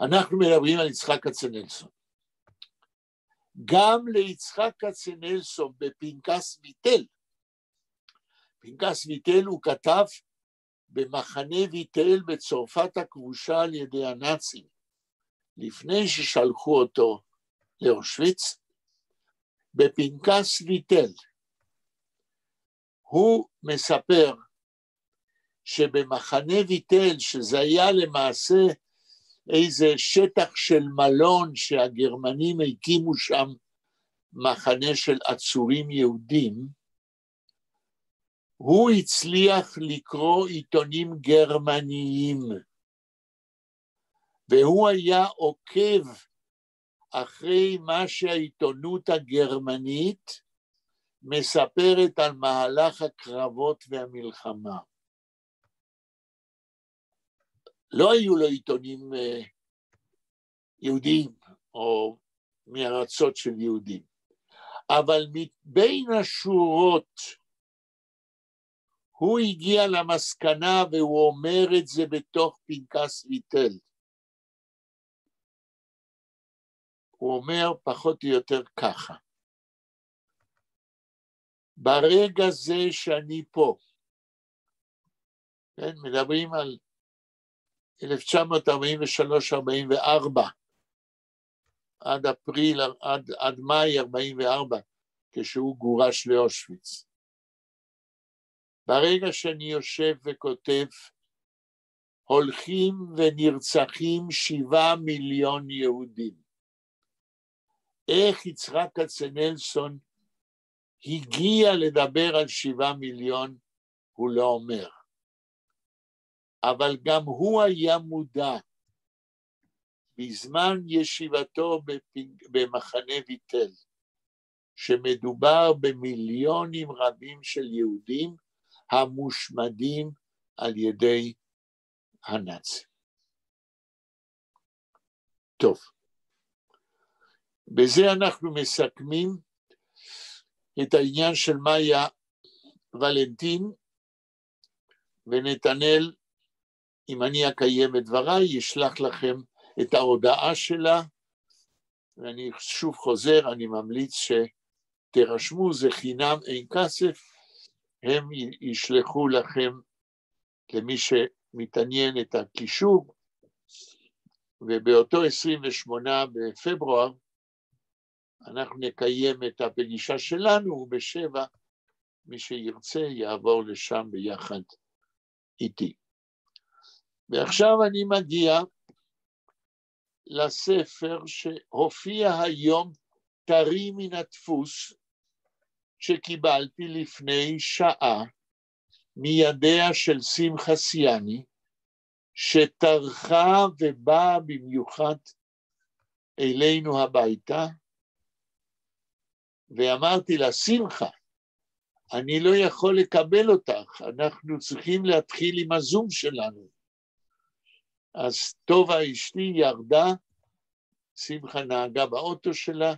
אנחנו מדברים על יצחק כצנלסון. גם ליצחק כצנלסון בפנקס ויטל, פנקס ויטל הוא כתב במחנה ויטל בצרפת הכבושה על ידי הנאצים, לפני ששלחו אותו לאושוויץ, בפנקס ויטל הוא מספר שבמחנה ויטל, שזה היה למעשה איזה שטח של מלון שהגרמנים הקימו שם מחנה של עצורים יהודים, הוא הצליח לקרוא עיתונים גרמניים, והוא היה עוקב אחרי מה שהעיתונות הגרמנית מספרת על מהלך הקרבות והמלחמה. לא היו לו עיתונים יהודים או מארצות של יהודים, אבל מבין השורות הוא הגיע למסקנה והוא אומר את זה בתוך פנקס ויטל. הוא אומר פחות או יותר ככה, ברגע זה שאני פה, כן, מדברים על 1943-44, עד מאי 44, כשהוא גורש לאושוויץ. ברגע שאני יושב וכותב, הולכים ונרצחים 7 מיליון יהודים. איך יצחק כצנלסון הגיע לדבר על 7 מיליון, הוא לא אומר. אבל גם הוא היה מודע, בזמן ישיבתו במחנה ויטל, שמדובר במיליונים רבים של יהודים, המושמדים על ידי הנאצים. טוב, בזה אנחנו מסכמים את העניין של מאיה ולנטין, ונתנאל, אם אני אקיים את דבריי, ישלח לכם את ההודעה שלה, ואני שוב חוזר, אני ממליץ שתרשמו, זה חינם, אין כסף, הם ישלחו לכם, למי שמתעניין, את הקישור, ובאותו 28 בפברואר, אנחנו נקיים את הפגישה שלנו, וב7, מי שירצה יעבור לשם ביחד איתי. ועכשיו אני מגיע לספר שהופיע היום טרי מן הדפוס, שקיבלתי לפני שעה מידיה של שמחה סיאני, שטרחה ובאה במיוחד אלינו הביתה, ואמרתי לה, שמחה, אני לא יכול לקבל אותך, אנחנו צריכים להתחיל עם הזום שלנו. אז טובה אשתי ירדה, שמחה נהגה באוטו שלה,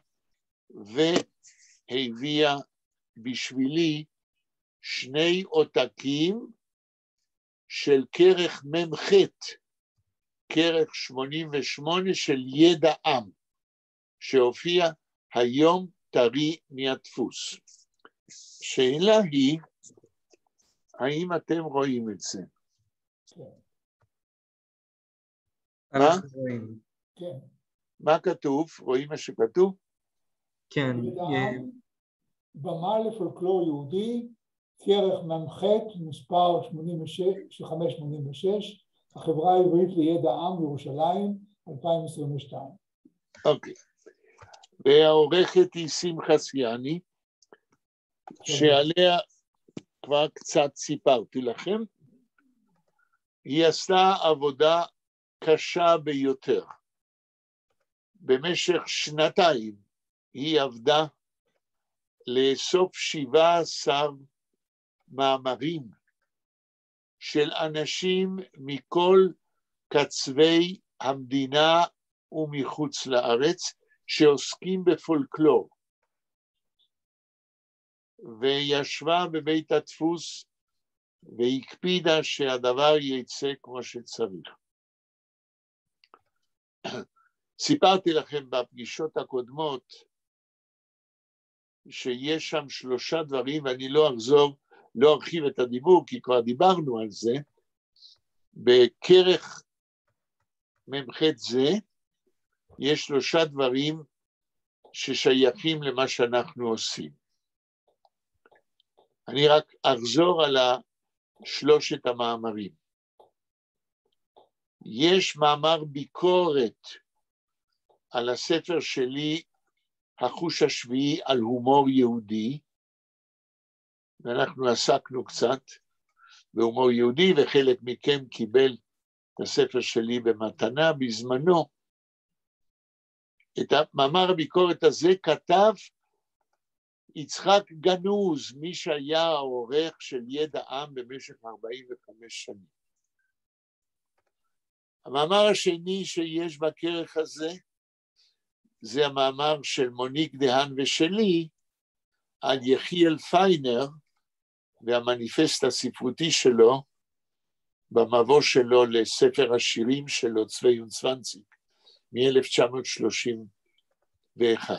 והביאה בשבילי 2 עותקים של כרך ממחת, כרך 88 של ידע עם, שהופיע היום טרי מהדפוס. שאלה היא, האם אתם רואים את זה? אנחנו רואים. כן. מה כתוב? רואים מה שכתוב? כן. במה לפולקלור יהודי, כרך ממחת, מספר 586, החברה העברית לידע עם ירושלים, 2022. אוקיי. והעורכת היא שמחה סיאני, שעליה כבר קצת סיפרתי לכם. היא עשתה עבודה קשה ביותר. במשך 2 היא עבדה לאסוף 17 מאמרים של אנשים מכל קצווי המדינה ומחוץ לארץ שעוסקים בפולקלור. וישבה בבית הדפוס והקפידה שהדבר יצא כמו שצריך. סיפרתי לכם בפגישות הקודמות שיש שם 3 דברים, ואני לא ארחיב את הדיבור כי כבר דיברנו על זה. בכרך ממחת זה יש 3 דברים ששייכים למה שאנחנו עושים. אני רק אחזור על 3 המאמרים. יש מאמר ביקורת על הספר שלי, החוש השביעי, על הומור יהודי, ואנחנו עסקנו קצת בהומור יהודי, וחלק מכם קיבל את הספר שלי במתנה בזמנו. את המאמר הביקורת הזה כתב יצחק גנוז, מי שהיה העורך של ידע עם במשך 45 שנים. המאמר השני שיש בכרך הזה, זה המאמר של מוניק דהן ושלי, על יחיאל פיינר, והמניפסט הספרותי שלו, במבוא שלו לספר השירים שלו, צבי ונצוונציק, מ-1931,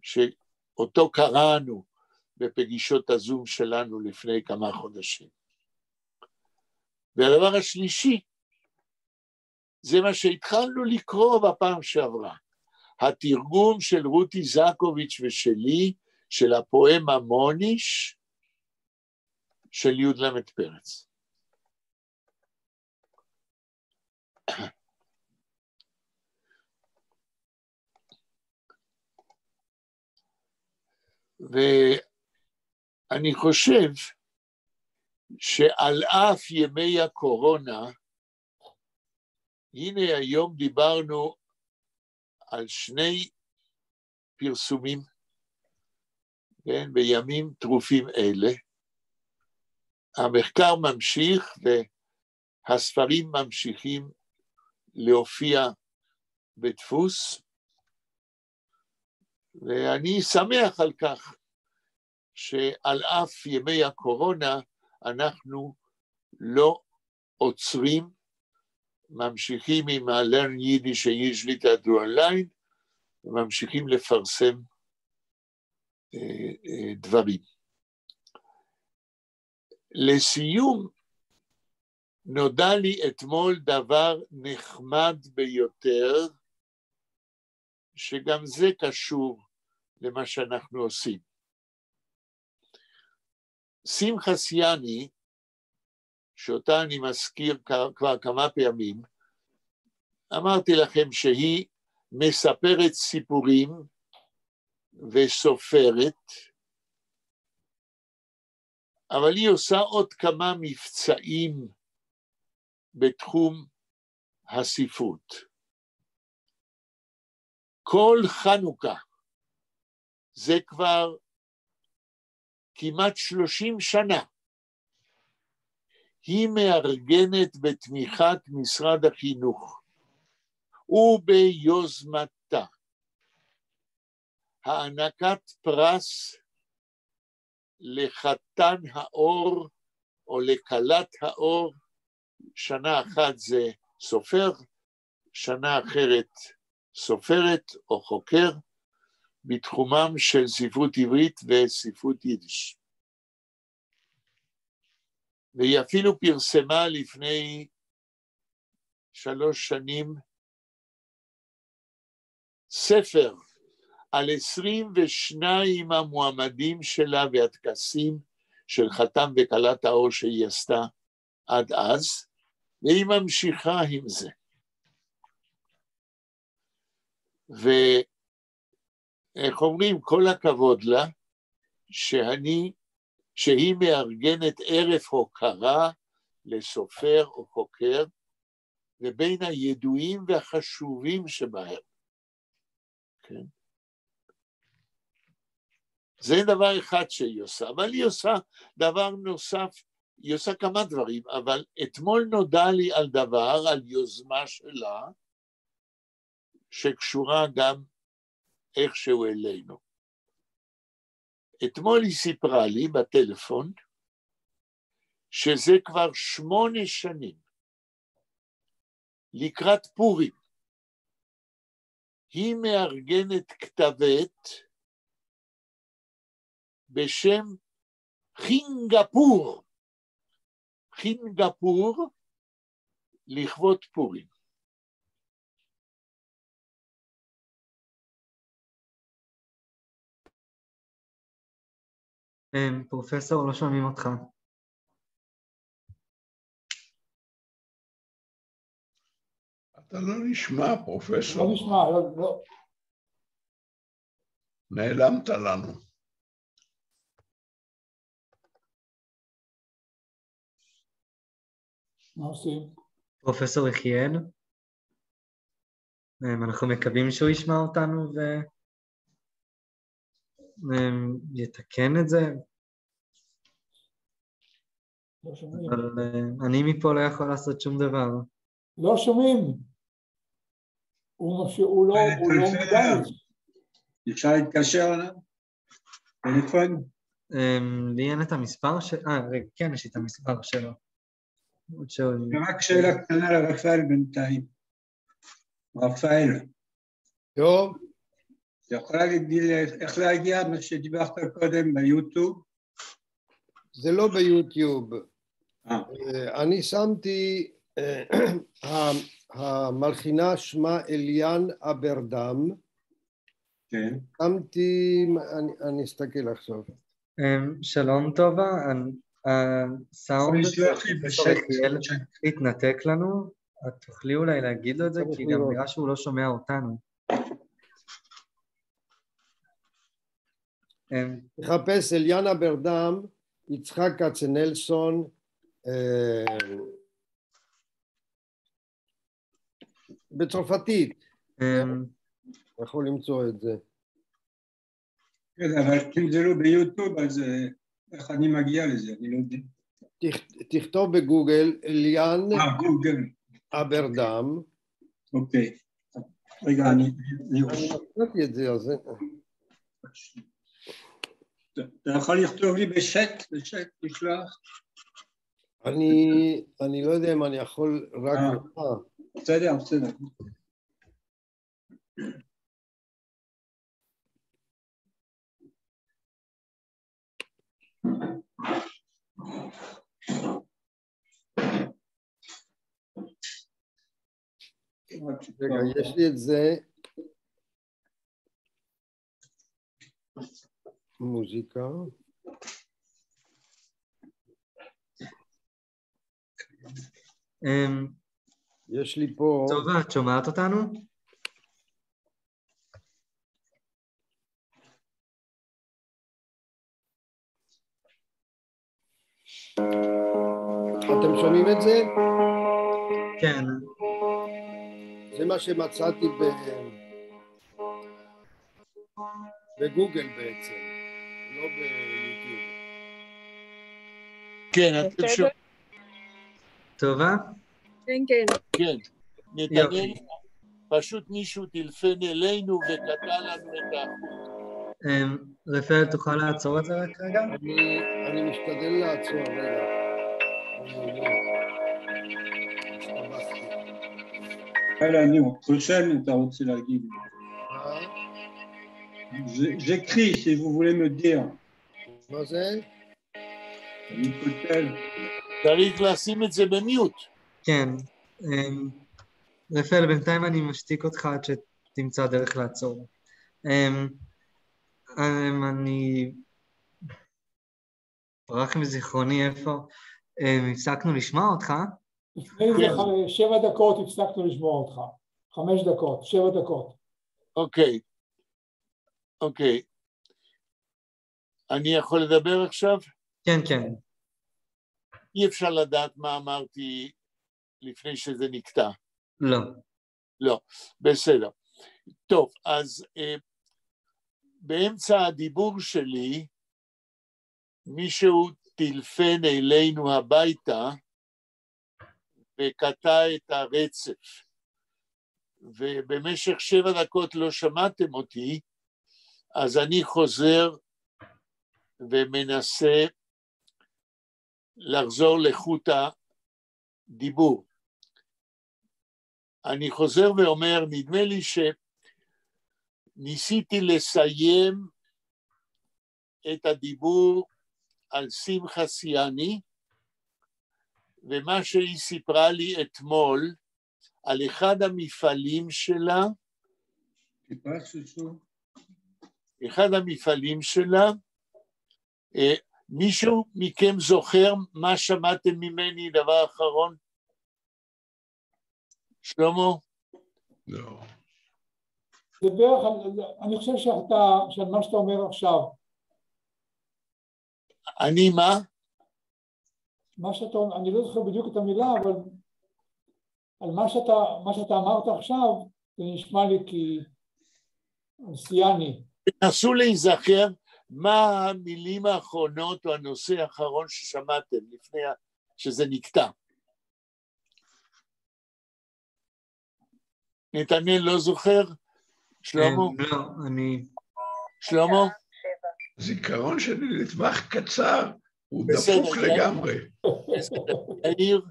שאותו קראנו בפגישות הזום שלנו לפני כמה חודשים. והדבר השלישי, זה מה שהתחלנו לקרוא בפעם שעברה, התרגום של רותי זקוביץ' ושלי, של הפואמה מוניש, של י' למד פרץ. ואני חושב שעל אף ימי הקורונה, הנה היום דיברנו על שני פרסומים, כן, בימים טרופים אלה, המחקר ממשיך והספרים ממשיכים להופיע בדפוס, ואני שמח על כך שעל אף ימי הקורונה אנחנו לא עוצרים, ממשיכים עם ה-Learn יידיש שיש לי תעדו אונליין, וממשיכים לפרסם דברים. לסיום, נודע לי אתמול דבר נחמד ביותר, שגם זה קשור למה שאנחנו עושים. שמחה סיאני, שאותה אני מזכיר כבר כמה פעמים, אמרתי לכם שהיא מספרת סיפורים וסופרת, אבל היא עושה עוד כמה מבצעים בתחום הספרות. כל חנוכה, זה כבר כמעט 30 שנה, היא מארגנת בתמיכת משרד החינוך וביוזמתה הענקת פרס לחתן האור או לקלת האור, שנה אחת זה סופר, שנה אחרת סופרת או חוקר, בתחומם של ספרות עברית וספרות יידיש. והיא אפילו פרסמה לפני 3 שנים ספר על 22 המועמדים שלה והטקסים של חתן וכלת האור שהיא עשתה עד אז, והיא ממשיכה עם זה. ואיך אומרים, כל הכבוד לה, שהיא מארגנת ערב הוקרה לסופר או חוקר, ובין הידועים והחשובים שבהם. כן? זה דבר אחד שהיא עושה, אבל היא עושה דבר נוסף, היא עושה כמה דברים, אבל אתמול נודע לי על דבר, על יוזמה שלה, שקשורה גם איכשהו אלינו. אתמול היא סיפרה לי בטלפון, שזה כבר 8 שנים, לקראת פורים, היא מארגנת כתבת בשם חינגפור, חינגפור לכבוד פורים. פרופסור, לא שומעים אותך. אתה לא נשמע, פרופסור. לא נשמע, לא. נעלמת לנו. מה עושים? פרופסור יחיאל? אנחנו מקווים שהוא ישמע אותנו ויתקן את זה. לא שומעים. אבל אני מפה לא יכול לעשות שום דבר. לא שומעים. הוא לא מודע לזה. אפשר להתקשר עליו? טלפון? לי אין את המספר רגע, כן, יש לי את המספר שלו. רק שאלה קטנה לרפאל בינתיים. רפאל. טוב. אתה יכול להגיד לי איך להגיע מה שדיברת קודם ביוטיוב? זה לא ביוטיוב. אני שמתי, המלחינה שמה אליאן אברדם. כן. שמתי, אני אסתכל עכשיו. שלום טובה, הסאונד התנתק לנו, את תוכלי אולי להגיד לו את זה, כי גם נראה שהוא לא שומע אותנו. תחפש אליאן אברדם, יצחק כצנלסון, בצרפתית. יכול למצוא את זה. כן, אבל אם זה לא ביוטיוב, אז איך אני מגיע לזה? אני לא יודע. תכתוב בגוגל אליאן אברדם. אוקיי. רגע, אני מצאתי את זה, אז... אתה יכול לכתוב לי בשט, לשלוח? אני לא יודע אם אני יכול רק... בסדר. רגע, יש לי את זה. מוזיקה. יש לי פה... טובה, את שומעת אותנו? אתם שומעים את זה? כן. זה מה שמצאתי בגוגל בעצם, לא ביוטיוב. כן, אתם שומעים. טובה? כן. כן. נתנאל, פשוט מישהו טלפן אלינו וקטע לנו את החוט. רפאל, תוכל לעצור את זה רק רגע? אני משתדל לעצור, רגע. prochaine, tu as aussi la guide. J'écris si vous voulez me dire. צריך לשים את זה במיוט. כן. רפאל, בינתיים אני משתיק אותך עד שתמצא דרך לעצור. אני... ברח מזיכרוני איפה. הפסקנו לשמוע אותך. לפני זה 7 דקות הפסקנו לשמוע אותך. 5 דקות, 7 דקות. אוקיי. אני יכול לדבר עכשיו? כן. אי אפשר לדעת מה אמרתי לפני שזה נקטע. לא, בסדר. טוב, אז באמצע הדיבור שלי, מישהו טלפן אלינו הביתה, וקטע את הרצף, ובמשך 7 דקות לא שמעתם אותי, אז אני חוזר ומנסה לחזור לחוט הדיבור. אני חוזר ואומר, נדמה לי שניסיתי לסיים את הדיבור על שמחה סיאני, ומה שהיא סיפרה לי אתמול, על אחד המפעלים שלה, מישהו מכם זוכר מה שמעתם ממני דבר אחרון? שלמה? לא. זה בערך, אני חושב שעל מה שאתה אומר עכשיו. אני מה? מה שאתה, אני לא זוכר בדיוק את המילה, אבל על מה שאתה אמרת עכשיו, זה נשמע לי כאסיאני. תנסו להיזכר מה המילים האחרונות או הנושא האחרון ששמעתם לפני שזה נקטע. נתנאל לא זוכר? שלמה? לא, אני... שלמה? זיכרון שלי לטווח קצר הוא בסדר, דפוק לגמרי. יאיר?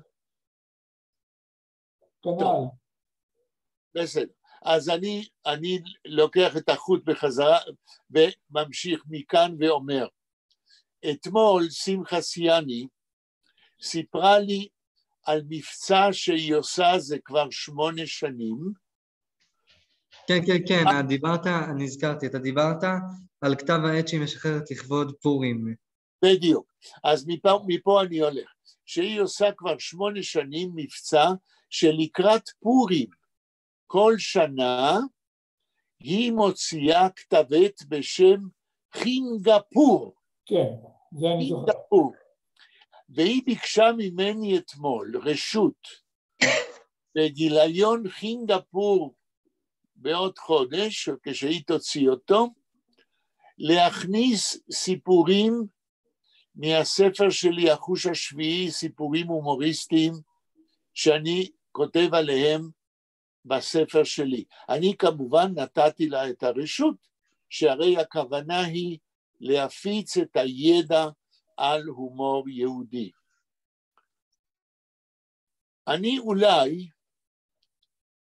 כנ"ל. בסדר. אז אני לוקח את החוט בחזרה וממשיך מכאן ואומר, אתמול שמחה סיאני סיפרה לי על מבצע שהיא עושה זה כבר 8 שנים. כן, דיברת, אני הזכרתי, אתה דיברת על כתב העת שהיא משחררת לכבוד פורים. בדיוק. אז מפה אני הולך. שהיא עושה כבר 8 שנים מבצע שלקראת פורים, כל שנה היא מוציאה כתב עת בשם חינגפור. כן, זה אני זוכר. חינגפור. והיא ביקשה ממני אתמול רשות בגיליון חינגפור בעוד חודש, כשהיא תוציא אותו, להכניס סיפורים מהספר שלי, החוש השביעי, סיפורים הומוריסטיים, שאני כותב עליהם בספר שלי. אני כמובן נתתי לה את הרשות, שהרי הכוונה היא להפיץ את הידע על הומור יהודי. אני אולי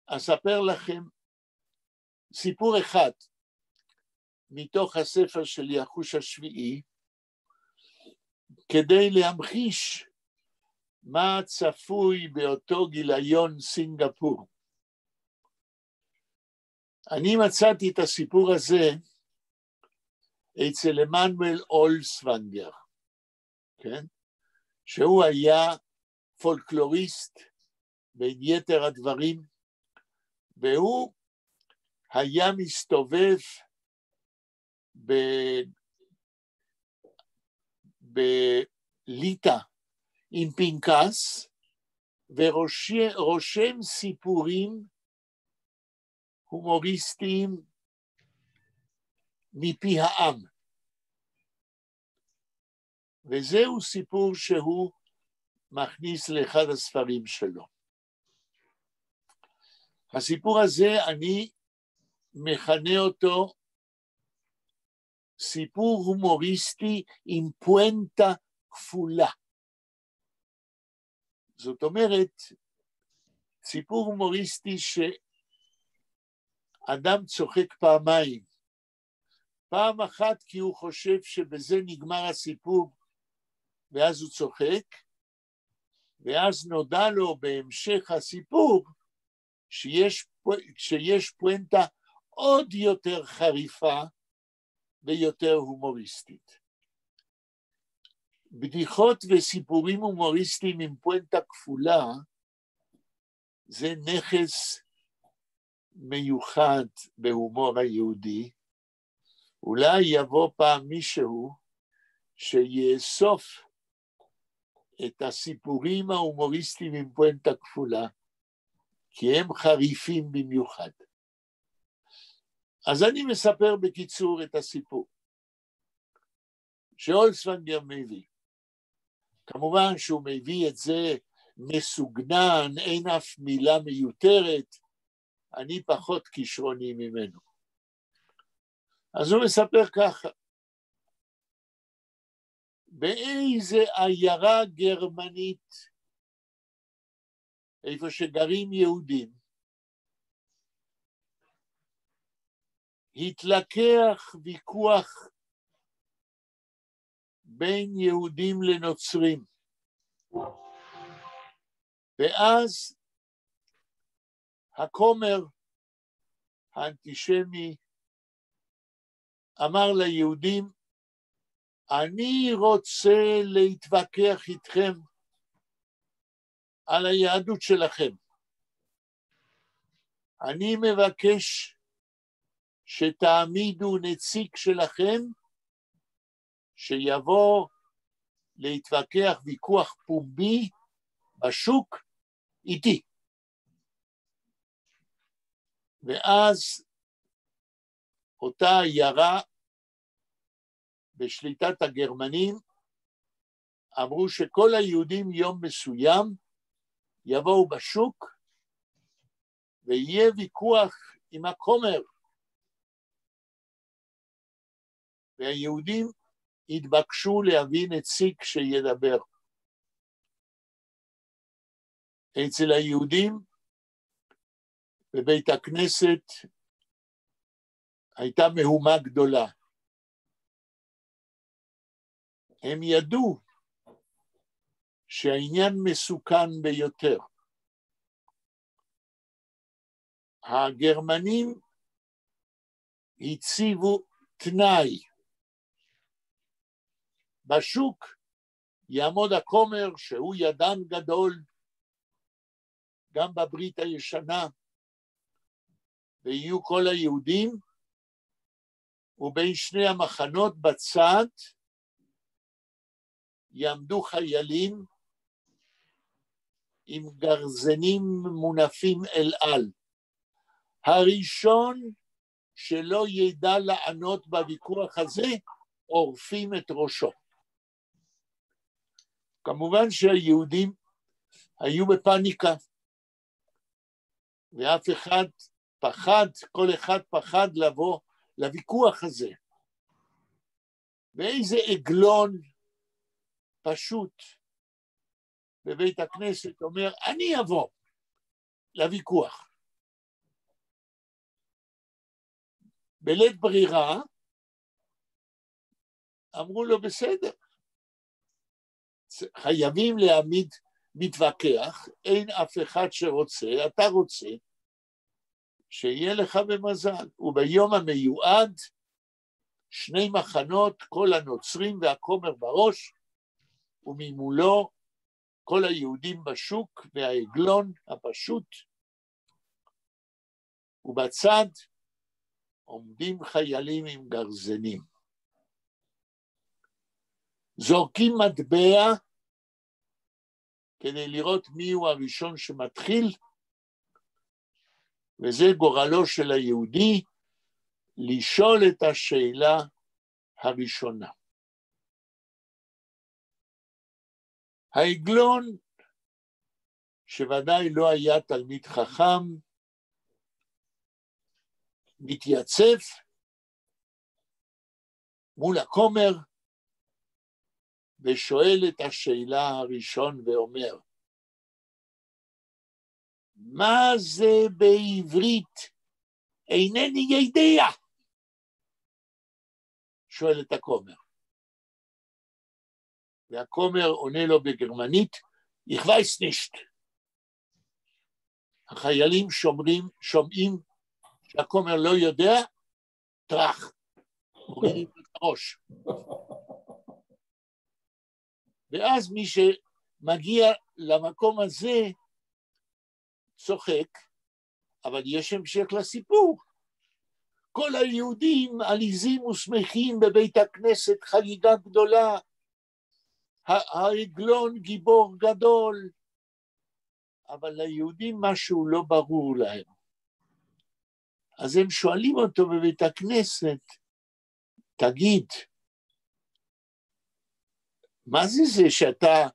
אספר לכם סיפור אחד מתוך הספר שלי, החוש השביעי, כדי להמחיש מה צפוי באותו גיליון סינגפור. אני מצאתי את הסיפור הזה אצל עמנואל אולסוונגר, כן? שהוא היה פולקלוריסט בין יתר הדברים, והוא היה מסתובב בליטא עם פנקס, ורושם סיפורים הומוריסטיים מפי העם. וזהו סיפור שהוא מכניס לאחד הספרים שלו. הסיפור הזה אני מכנה אותו סיפור הומוריסטי עם פואנטה כפולה. זאת אומרת, סיפור הומוריסטי שאדם צוחק פעמיים. פעם אחת כי הוא חושב שבזה נגמר הסיפור, ואז הוא צוחק, ואז נודע לו בהמשך הסיפור שיש פואנטה עוד יותר חריפה ויותר הומוריסטית. בדיחות וסיפורים הומוריסטיים עם פואנטה כפולה, זה נכס מיוחד בהומור היהודי. אולי יבוא פעם מישהו שיאסוף את הסיפורים ההומוריסטיים עם פואנטה כפולה, כי הם חריפים במיוחד. אז אני מספר בקיצור את הסיפור שאולסוונגר מביא. כמובן שהוא מביא את זה מסוגנן, אין אף מילה מיותרת, אני פחות כישרוני ממנו. אז הוא מספר ככה, באיזה עיירה גרמנית, איפה שגרים יהודים, התלקח ויכוח בין יהודים לנוצרים. ואז הכומר האנטישמי אמר ליהודים, אני רוצה להתווכח איתכם על היהדות שלכם. אני מבקש שתעמידו נציג שלכם שיבוא להתווכח ויכוח פומבי בשוק איתי. ואז אותה עיירה בשליטת הגרמנים אמרו שכל היהודים יום מסוים יבואו בשוק ויהיה ויכוח עם הכומר, והיהודים התבקשו להביא נציג שידבר. אצל היהודים בבית הכנסת הייתה מהומה גדולה. הם ידעו שהעניין מסוכן ביותר. הגרמנים הציבו תנאי. בשוק יעמוד הכומר שהוא ידען גדול, גם בברית הישנה, ויהיו כל היהודים, ובין שני המחנות בצד יעמדו חיילים עם גרזנים מונפים אל על. הראשון שלא ידע לענות בוויכוח הזה, עורפים את ראשו. כמובן שהיהודים היו בפניקה, ואף אחד פחד, כל אחד פחד לבוא לוויכוח הזה. ואיזה עגלון פשוט בבית הכנסת אומר, אני אבוא לוויכוח. בלית ברירה, אמרו לו בסדר, חייבים להעמיד מתווכח, אין אף אחד שרוצה, אתה רוצה, שיהיה לך במזל. וביום המיועד, שני מחנות, כל הנוצרים והכומר בראש, וממולו כל היהודים בשוק והעגלון הפשוט, ובצד עומדים חיילים עם גרזנים. זורקים מטבע כדי לראות מי הוא הראשון שמתחיל, וזה גורלו של היהודי, לשאול את השאלה הראשונה. העגלון, שוודאי לא היה תלמיד חכם, מתייצב מול הכומר, ושואל את השאלה הראשון ואומר, מה זה בעברית? אינני יודע. שואל את הכומר. והכומר עונה לו בגרמנית, ich weiß nicht. החיילים שומעים שהכומר לא יודע, טרח, מורידים את הראש. ואז מי שמגיע למקום הזה צוחק, אבל יש המשך לסיפור. כל היהודים עליזים ושמחים בבית הכנסת, חגיגה גדולה, העגלון גיבור גדול, אבל ליהודים משהו לא ברור להם. אז הם שואלים אותו בבית הכנסת, תגיד, מה זה שאתה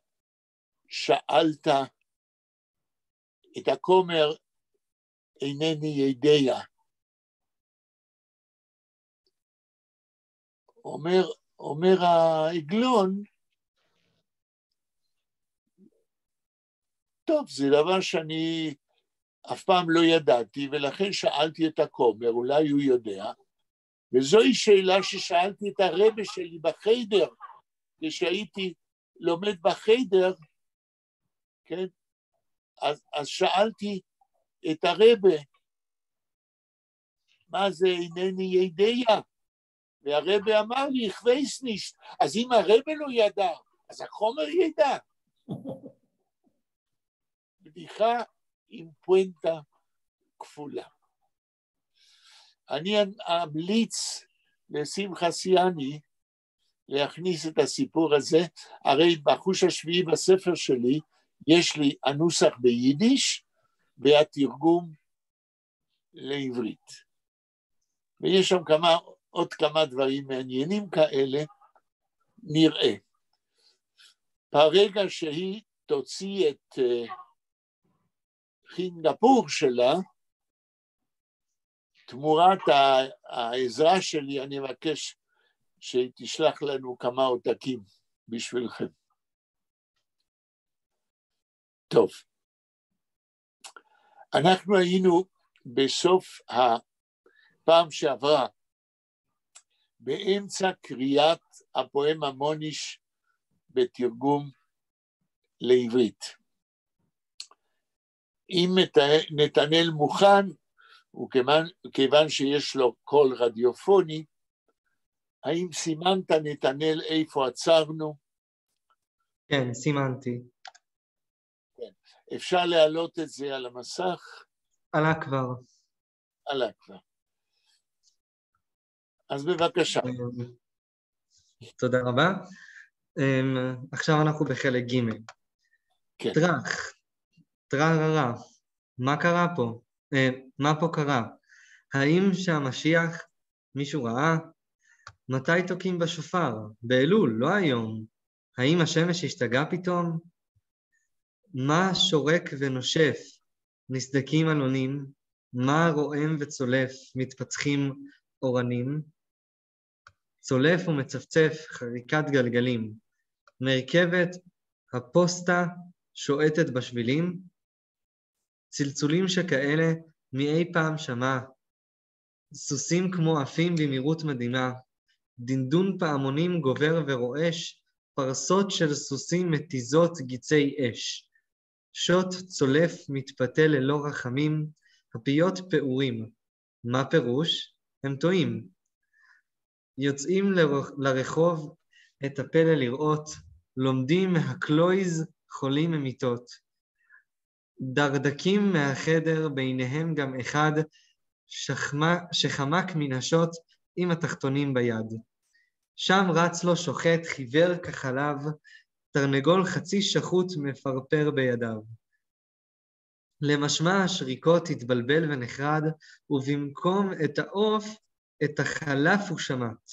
שאלת את הכומר אינני יודע? אומר העגלון, טוב, זה דבר שאני אף פעם לא ידעתי, ולכן שאלתי את הכומר, אולי הוא יודע, וזוהי שאלה ששאלתי את הרבא שלי בחיידר, כשהייתי לומד בחיידר, כן? אז שאלתי את הרבא, מה זה אינני יודע? והרבא אמר לי, ich weiß nicht. אז אם הרבא לא ידע, אז הכומר ידע. בדיחה עם פואנטה כפולה. אני אמליץ לשמחה סיאני להכניס את הסיפור הזה, הרי בחוש השביעי בספר שלי יש לי הנוסח ביידיש והתרגום לעברית. ויש שם עוד כמה דברים מעניינים כאלה, נראה. ברגע שהיא תוציא את סינגפור שלה, תמורת העזרה שלי, אני מבקש שהיא תשלח לנו כמה עותקים בשבילכם. טוב. אנחנו היינו בסוף הפעם שעברה, באמצע קריאת הפואמה מוניש בתרגום לעברית. אם נתנאל מוכן, וכיוון שיש לו קול רדיופוני, האם סימנת נתנאל איפה עצרנו? כן, סימנתי. כן. אפשר להעלות את זה על המסך? עלה כבר. עלה כבר. אז בבקשה. תודה רבה. עכשיו אנחנו בחלק ג'. כן. טרח, טרררה, מה קרה פה? מה פה קרה? האם שהמשיח מישהו ראה? מתי תוקים בשופר? באלול, לא היום. האם השמש השתגע פתאום? מה שורק ונושף? נסדקים אלונים? מה רועם וצולף? מתפצחים אורנים? צולף ומצפצף חריקת גלגלים. מרכבת הפוסטה שועטת בשבילים? צלצולים שכאלה מאי פעם שמע. סוסים כמו עפים במהירות מדהימה. דינדון פעמונים גובר ורועש, פרסות של סוסים מתיזות גיצי אש. שוט צולף מתפתה ללא רחמים, הפיות פעורים. מה פירוש? הם טועים. יוצאים לרחוב את הפלא לראות, לומדים מהקלויז חולים ממיטות. דרדקים מהחדר, ביניהם גם אחד שחמק מן השוט עם התחתונים ביד. שם רץ לו שוחט חיוור כחלב, תרנגול חצי שחוט מפרפר בידיו. למשמע השריקות התבלבל ונחרד, ובמקום את העוף, את החלף הוא שמט.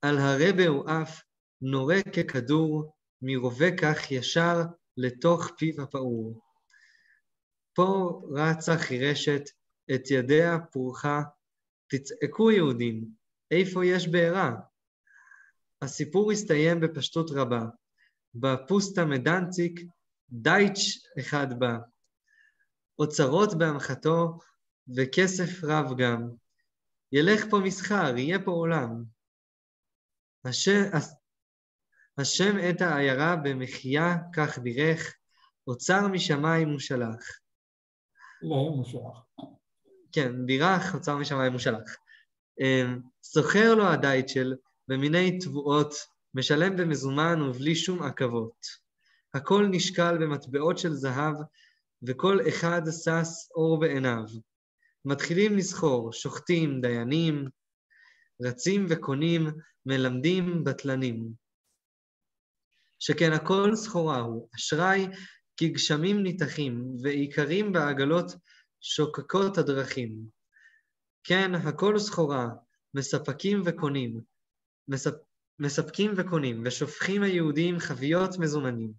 על הרבה הוא אף, נורה ככדור, מרובה כך ישר לתוך פיו הפעור. פה רצה חירשת, את ידיה פורחה, תצעקו יהודים, איפה יש בעירה? הסיפור הסתיים בפשטות רבה. בפוסטה מדנציק, דייטש אחד בא. אוצרות בהמחתו, וכסף רב גם. ילך פה מסחר, יהיה פה עולם. השם את העיירה במחיה, כך בירך, אוצר משמיים הוא שלח. להם הוא שלח. כן, בירך, אוצר משמיים הוא שלח. סוחר לו הדייטשל במיני תבואות, משלם במזומן ובלי שום עכבות. הכל נשקל במטבעות של זהב, וכל אחד שש אור בעיניו. מתחילים לסחור, שוחטים, דיינים, רצים וקונים, מלמדים בטלנים. שכן הכל סחורה הוא, אשראי כגשמים ניתחים, ועיקרים בעגלות שוקקות הדרכים. כן, הכל סחורה, מספקים וקונים, ושופכים היהודים חביות מזומנים.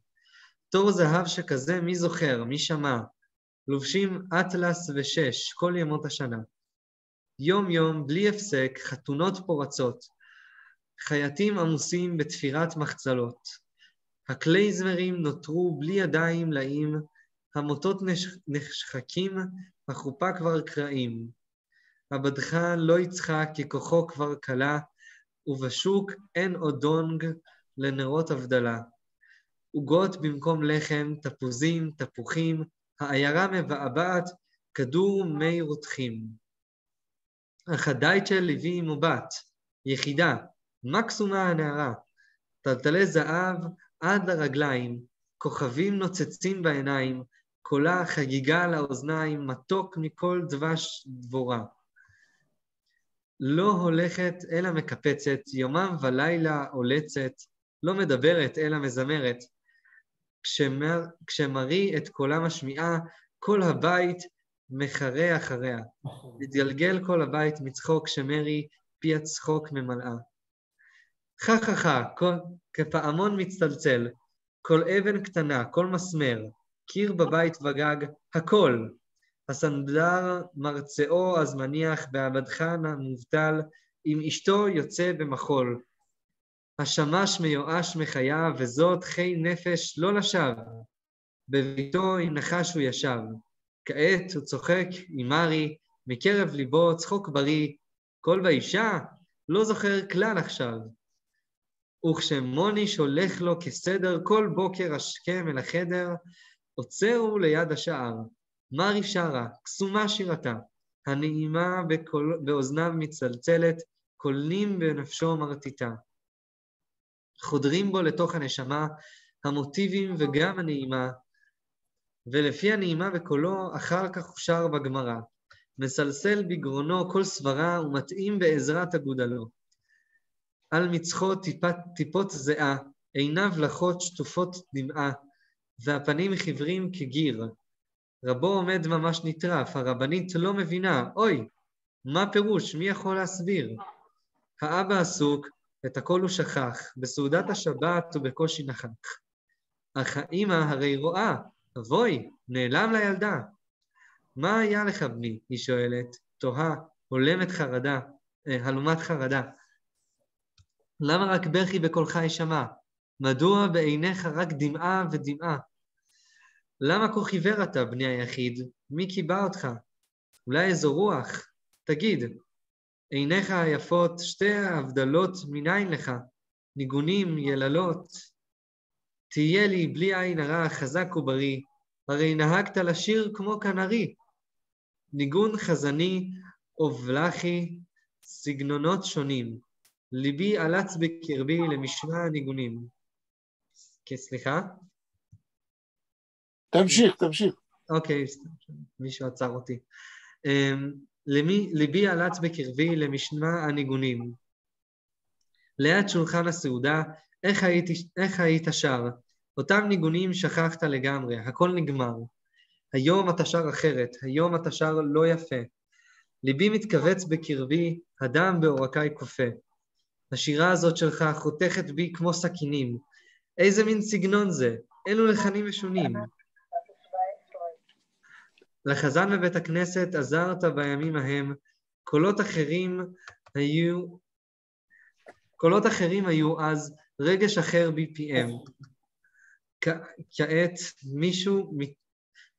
תור זהב שכזה מי זוכר, מי שמע, לובשים אטלס ושש כל ימות השנה. יום יום, בלי הפסק, חתונות פורצות, חייטים עמוסים בתפירת מחצלות. הקלייזמרים נותרו בלי ידיים לאים, המוטות נחשקים, החופה כבר קרעים. הבדחן לא יצחק כי כוחו כבר קלה, ובשוק אין עוד דונג לנרות הבדלה. עוגות במקום לחם, תפוזים, תפוחים, העיירה מבעבעת, כדור מי רותחים. אך הדייטשל הביא מבט, יחידה, מקסומה הנערה, טלטלי זהב עד לרגליים, כוכבים נוצצים בעיניים, קולה חגיגה לאוזניים, מתוק מכל דבש דבורה. לא הולכת אלא מקפצת, יומם ולילה עולצת, לא מדברת אלא מזמרת. כשמרי את קולה משמיעה, כל הבית מחרה אחריה. התגלגל כל הבית מצחוק שמרי פי הצחוק ממלאה. חככה, כפעמון מצטלצל, כל אבן קטנה, כל מסמר, קיר בבית וגג, הכל. הסנדר מרצאו אז מניח, בעבדכן המובטל, עם אשתו יוצא במחול. השמש מיואש מחיה, וזאת חי נפש לא לשווא. בביתו עם נחש הוא ישב. כעת הוא צוחק עם מרי, מקרב ליבו צחוק בריא, כל באישה לא זוכר כלל עכשיו. וכשמוני שולח לו כסדר, כל בוקר השכם אל החדר, עוצרו ליד השער. מרי שרה, קסומה שירתה, הנעימה באוזניו מצלצלת, קולנים בנפשו מרטיטה. חודרים בו לתוך הנשמה, המוטיבים וגם הנעימה, ולפי הנעימה בקולו, אחר כך הוא שר בגמרא. מסלסל בגרונו כל סברה, ומתאים בעזרת אגודלו. על מצחו טיפות זהה, עיניו לחות שטופות דמעה, והפנים חיוורים כגיר. רבו עומד ממש נטרף, הרבנית לא מבינה, אוי, מה פירוש, מי יכול להסביר? האבא עסוק, את הכל הוא שכח, בסעודת השבת ובקושי נחך. אך האמא הרי רואה, אבוי, נעלם לילדה. מה היה לך בני? היא שואלת, תוהה, הלומת חרדה. למה רק בכי בקולך ישמע? מדוע בעיניך רק דמעה ודמעה? למה כה חיוור אתה, בני היחיד? מי קיבע אותך? אולי איזו רוח? תגיד, עיניך היפות, שתי ההבדלות מניין לך, ניגונים, יללות. תהיה לי בלי עין הרע, חזק ובריא, הרי נהגת לשיר כמו כנרי. ניגון חזני, אובלחי, סגנונות שונים. ליבי עלץ בקרבי למשמע הניגונים. סליחה? תמשיך. אוקיי, מישהו עצר אותי. ליבי עלץ בקרבי למשמע הניגונים. ליד שולחן הסעודה, איך היית שר? אותם ניגונים שכחת לגמרי, הכל נגמר. היום אתה שר אחרת, היום אתה שר לא יפה. ליבי מתכווץ בקרבי, הדם בעורקיי קופה. השירה הזאת שלך חותכת בי כמו סכינים. איזה מין סגנון זה? אלו לחנים משונים. לחזן בבית הכנסת עזרת בימים ההם, קולות אחרים היו אז, רגש אחר בי-פי-אם.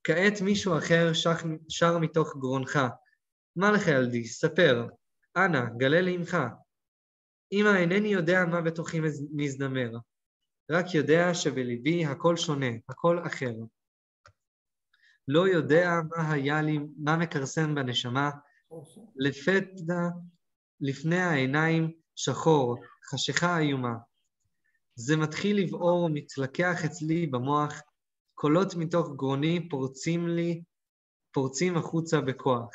כעת מישהו אחר שר מתוך גרונך. מה לך ילדי? ספר. אנא, גלה לאמך. אמא, אינני יודע מה בתוכי מזדמר. רק יודע שבליבי הכל שונה, הכל אחר. לא יודע מה היה לי, מה מקרסם בנשמה, לפתע לפני העיניים שחור, חשיכה איומה. זה מתחיל לבעור ומתלקח אצלי במוח, קולות מתוך גרוני פורצים החוצה בכוח.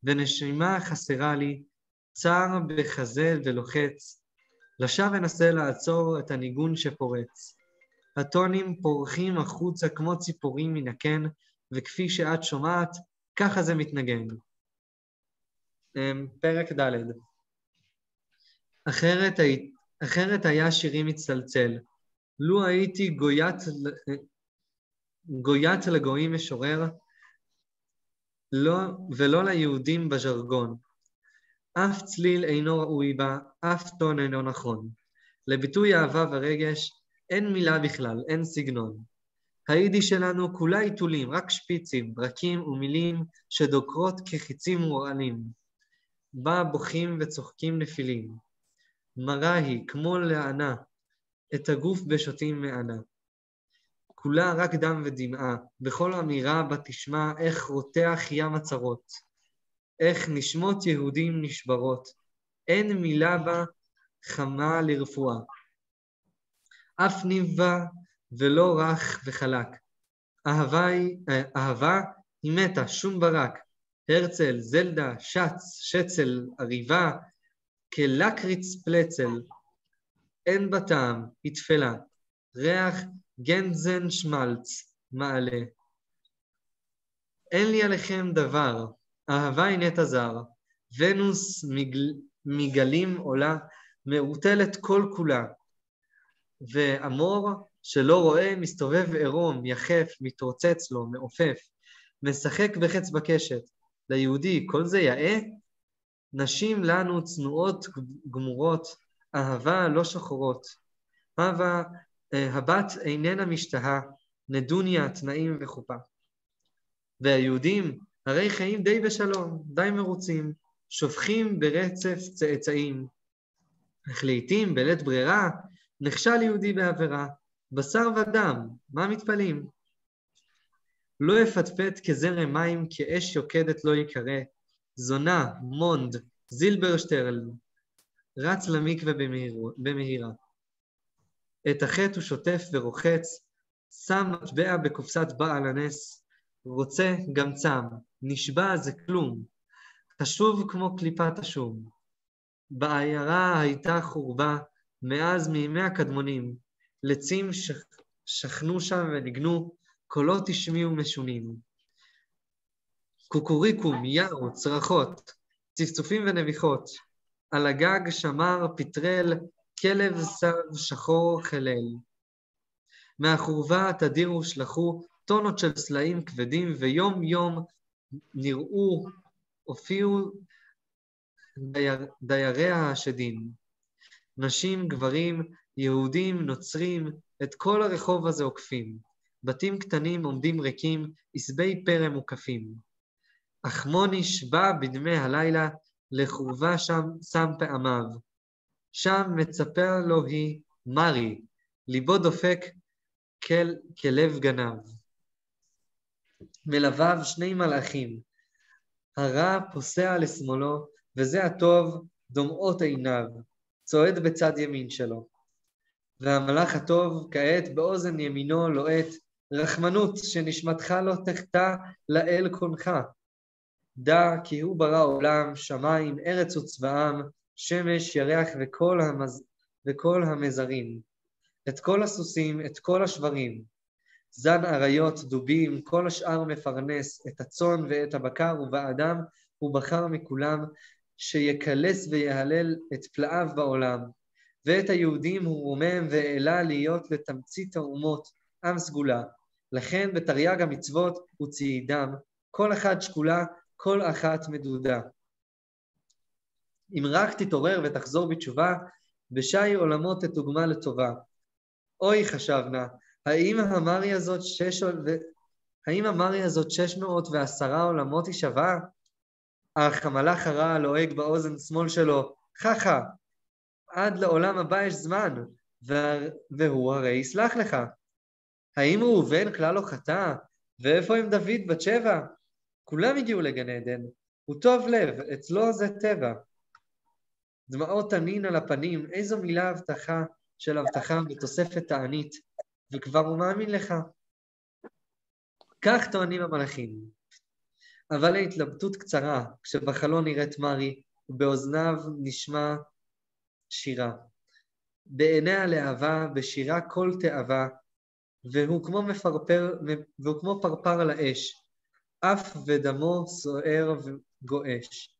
ונשימה חסרה לי, צער בחזה ולוחץ, לשווא אנסה לעצור את הניגון שפורץ. הטונים פורחים החוצה כמו ציפורים מן הקן, וכפי שאת שומעת, ככה זה מתנגן. פרק ד'. אחרת היה שירי מצלצל. לו הייתי גוית לגויים משורר, ולא ליהודים בז'רגון. אף צליל אינו ראוי בה, אף טון אינו נכון. לביטוי אהבה ורגש, אין מילה בכלל, אין סגנון. היידיש שלנו כולה עיתולים, רק שפיצים, ברקים ומילים שדוקרות כחיצים רועלים. בה בוכים וצוחקים נפילים. מראה היא, כמו לענה, את הגוף בשוטים מענה. כולה רק דם ודמעה, בכל אמירה בה תשמע איך רותח ים הצרות, איך נשמות יהודים נשברות, אין מילה בה חמה לרפואה. אף ניבה ולא רך וחלק. אהבה היא מתה, שום ברק. הרצל, זלדה, שץ, שצל, עריבה, כלקריץ פלצל. אין בטעם, היא תפלה. ריח גנזן שמלץ, מעלה. אין לי עליכם דבר, אהבה היא נטע זר, ונוס מגלים עולה, מעוטלת כל כולה, ואמור שלא רואה מסתובב עירום, יחף, מתרוצץ לו, מעופף, משחק בחץ בקשת. ליהודי כל זה יאה? נשים לנו צנועות גמורות, אהבה לא שחורות. הבת איננה משתהה, נדוניה, תנאים וחופה. והיהודים הרי חיים די בשלום, די מרוצים, שופכים ברצף צאצאים. אך לעתים בלית ברירה נכשל יהודי בעבירה, בשר ודם, מה מתפלים? לא יפטפט כזרם מים, כאש יוקדת לא יקרא, זונה, מונד, זילברשטרל, רץ למקווה במהירה. את החטא הוא שוטף ורוחץ, שם מטבע בקופסת בעל הנס, רוצה גם צם, נשבע זה כלום, חשוב כמו קליפת השום. בעיירה הייתה חורבה, מאז מימי הקדמונים, לצים שכנו שם וניגנו, קולות השמיעו משונים. קוקוריקום, יערו, צרחות, צפצופים ונביחות, על הגג שמר פטרל, כלב סב שחור חלל. מהחורבה תדירו שלחו טונות של סלעים כבדים, ויום יום נראו, הופיעו דייריה השדים. נשים, גברים, יהודים, נוצרים, את כל הרחוב הזה עוקפים. בתים קטנים עומדים ריקים, עשבי פרם מוקפים. אחמו נשבע בדמי הלילה, לחורבה שם פעמיו. שם מצפה לו היא מרי, ליבו דופק כלב גנב. מלוויו שני מלאכים, הרע פוסע לשמאלו, וזה הטוב דומעות עיניו, צועד בצד ימין שלו. והמלאך הטוב כעת באוזן ימינו לועט, רחמנות שנשמתך לא תחטא לאל קונך. דע כי הוא ברא עולם, שמיים, ארץ וצבאם, שמש, ירח וכל המזרים, את כל הסוסים, את כל השברים, זן אריות, דובים, כל השאר מפרנס, את הצאן ואת הבקר ובאדם, הוא בחר מכולם, שיקלס ויהלל את פלאיו בעולם, ואת היהודים הוא רומם ואלה להיות לתמצית האומות, עם סגולה, לכן בתרי"ג המצוות הוא צעידם, כל אחת שקולה, כל אחת מדודה. אם רק תתעורר ותחזור בתשובה, בשי עולמות תתוגמה לטובה. אוי חשבנה, האם המרי הזאת 610 עולמות היא שווה? אך המלאך הרע לועג באוזן שמאל שלו, חכה, עד לעולם הבא יש זמן, והוא הרי יסלח לך. האם ראובן כלל לא חטא? ואיפה עם דוד בת שבע? כולם הגיעו לגן עדן, הוא טוב לב, אצלו זה טבע. דמעות תנין על הפנים, איזו מילה הבטחה של הבטחה בתוספת תענית, וכבר הוא מאמין לך. כך טוענים המלאכים. אבל ההתלבטות קצרה, כשבחלון נראית מרי, ובאוזניו נשמע שירה. בעיניה להבה, בשירה כל תאווה, והוא כמו פרפר על האש, אף ודמו סוער וגואש.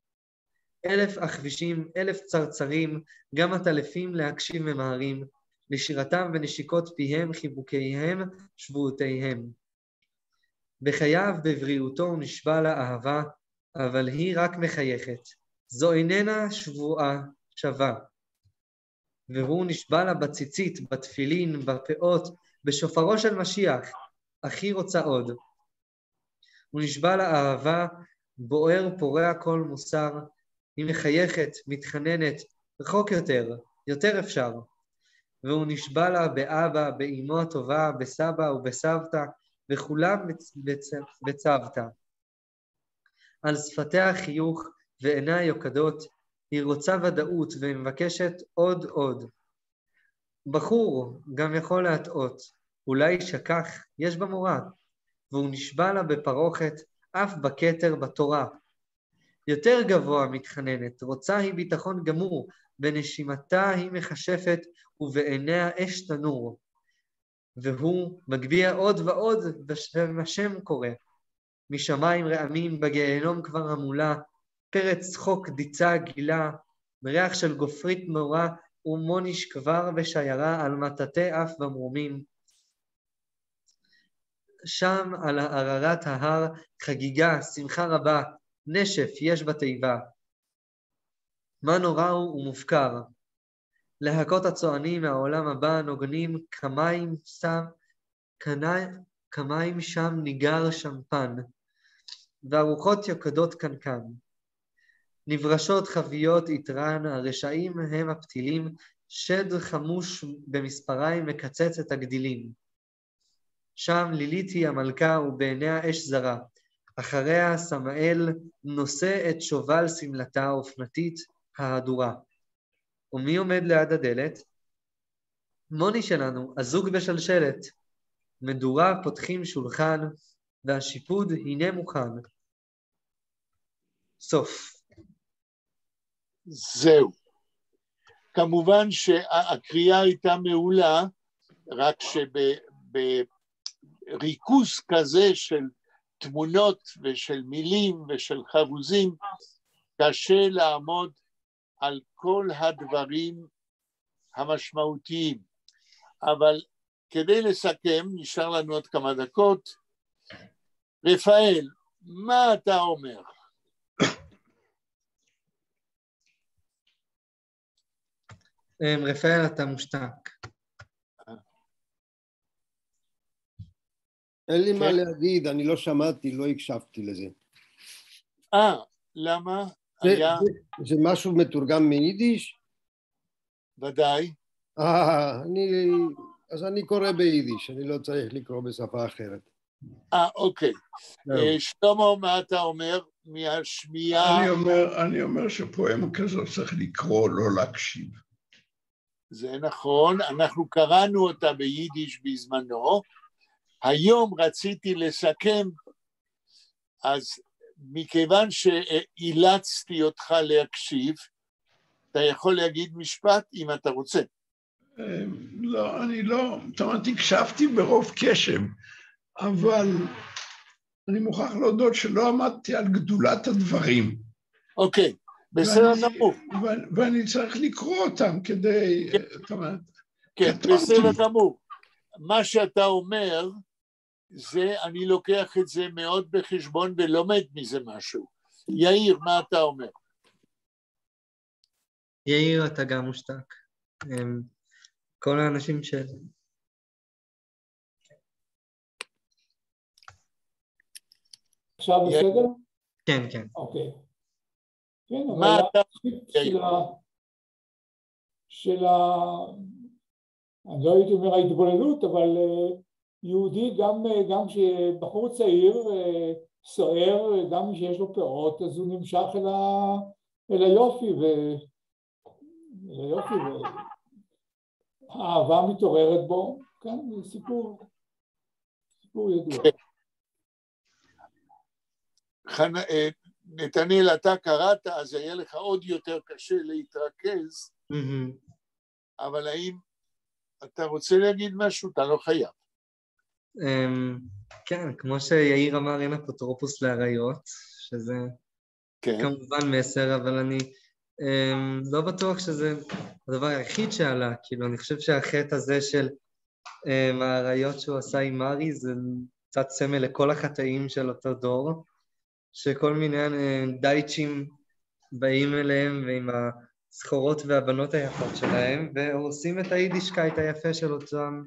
1000 אחבישים, 1000 צרצרים, גם הטלפים להקשיב ממהרים, לשירתם ונשיקות פיהם, חיבוקיהם, שבועותיהם. בחייו בבריאותו הוא נשבע לה אהבה, אבל היא רק מחייכת. זו איננה שבועה שווה. והוא נשבע לה בציצית, בתפילין, בפאות, בשופרו של משיח, אך היא רוצה עוד. הוא נשבע לה אהבה, בוער פורע כל מוסר, היא מחייכת, מתחננת, רחוק יותר, יותר אפשר. והוא נשבע לה באבא, באמו הטובה, בסבא ובסבתא, וכולם בצוותא. על שפתיה חיוך ועיניה יוקדות, היא רוצה ודאות ומבקשת עוד. בחור גם יכול להטעות, אולי שכח, יש במורה, והוא נשבע לה בפרוכת, אף בכתר בתורה. יותר גבוה מתחננת, רוצה היא ביטחון גמור, בנשימתה היא מחשפת, ובעיניה אש תנור. והוא מגביה עוד ועוד בשם השם קורא. משמיים רעמים בגיהנום כבר המולה, פרץ צחוק דיצה גילה, מריח של גופרית נורא, ומוניש כבר ושיירה על מטאטי אף במרומים. שם על הררת ההר חגיגה, שמחה רבה, נשף יש בתיבה. מה נורא הוא ומופקר. להקות הצוענים מהעולם הבא נוגנים כמים שם ניגר שמפן, והרוחות יוקדות קנקן. נברשות חביות יתרן, הרשעים הם הפתילים, שד חמוש במספריים מקצץ את הגדילים. שם לילית היא המלכה ובעיניה אש זרה, אחריה סמאל נושא את שובל סמלתה האופנתית ההדורה. ומי עומד ליד הדלת? מוני שלנו, הזוג בשלשלת. מדורה פותחים שולחן, והשיפוד הנה מוכן. סוף. זהו. כמובן שהקריאה הייתה מעולה, רק שבריכוז כזה של תמונות ושל מילים ושל חרוזים, קשה לעמוד על כל הדברים המשמעותיים. אבל כדי לסכם, נשאר לנו עוד כמה דקות. רפאל, מה אתה אומר? רפאל, אתה מושתק. אין לי מה להגיד, אני לא שמעתי, לא הקשבתי לזה. למה? זה משהו מתורגם מיידיש? ודאי. אז אני קורא ביידיש, אני לא צריך לקרוא בשפה אחרת. אוקיי. שלמה, מה אתה אומר? מהשמיעה... אני אומר שפואמה כזאת צריך לקרוא, לא להקשיב. זה נכון, אנחנו קראנו אותה ביידיש בזמנו, היום רציתי לסכם, אז מכיוון שאילצתי אותך להקשיב, אתה יכול להגיד משפט אם אתה רוצה. לא, אני לא, זאת אומרת, הקשבתי ברוב קשב, אבל אני מוכרח להודות שלא עמדתי על גדולת הדברים. אוקיי, בסדר גמור. ואני צריך לקרוא אותם כדי, זאת אומרת... כן, בסדר גמור. מה שאתה אומר, זה, אני לוקח את זה מאוד בחשבון ולומד מזה משהו. יאיר, מה אתה אומר? יאיר, אתה גם מושתק. כל האנשים ש... עכשיו בסדר? כן, כן. אוקיי. כן, מה אבל אתה... אני לא הייתי אומר ההתבוללות, אבל יהודי גם כשבחור צעיר, סוער, גם שיש לו פירות, אז הוא נמשך אל היופי, האהבה מתעוררת בו, כן, זה סיפור ידוע. נתנאל, אתה קראת, אז היה לך עוד יותר קשה להתרכז, אבל האם אתה רוצה להגיד משהו? אתה לא חייב. כן, כמו שיאיר אמר, אין אפוטרופוס לעריות, שזה כמובן מסר, אבל אני לא בטוח שזה הדבר היחיד שעלה, כאילו אני חושב שהחטא הזה של העריות שהוא עשה עם מרי, זה קצת סמל לכל החטאים של אותו דור, שכל מיני דייצ'ים באים אליהם ועם הסחורות והבנות היפות שלהם, והורסים את היידישקייט היפה של אותם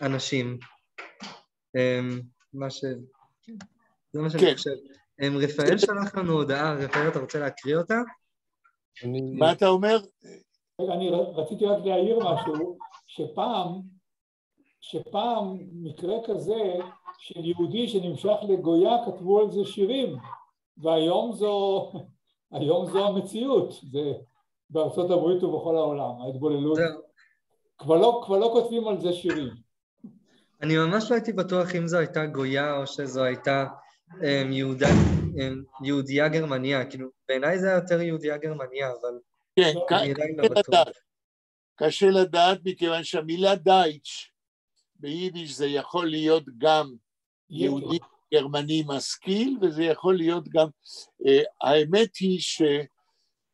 אנשים. זה מה שאני חושב. רפאל שלח לנו הודעה, רפאל, אתה רוצה להקריא אותה? מה אתה אומר? אני רציתי רק להעיר משהו, שפעם מקרה כזה של יהודי שנמשך לגויה כתבו על זה שירים, והיום זו המציאות, זה בארצות הברית ובכל העולם, ההתבוללות. כבר לא כותבים על זה שירים. אני ממש לא הייתי בטוח אם זו הייתה גויה או שזו הייתה יהודייה גרמניה, כאילו בעיניי זה היה יותר יהודייה גרמניה, אבל אני עדיין לא בטוח. קשה לדעת מכיוון שהמילה דייטש ביידיש זה יכול להיות גם יהודי גרמני משכיל, וזה יכול להיות גם, האמת היא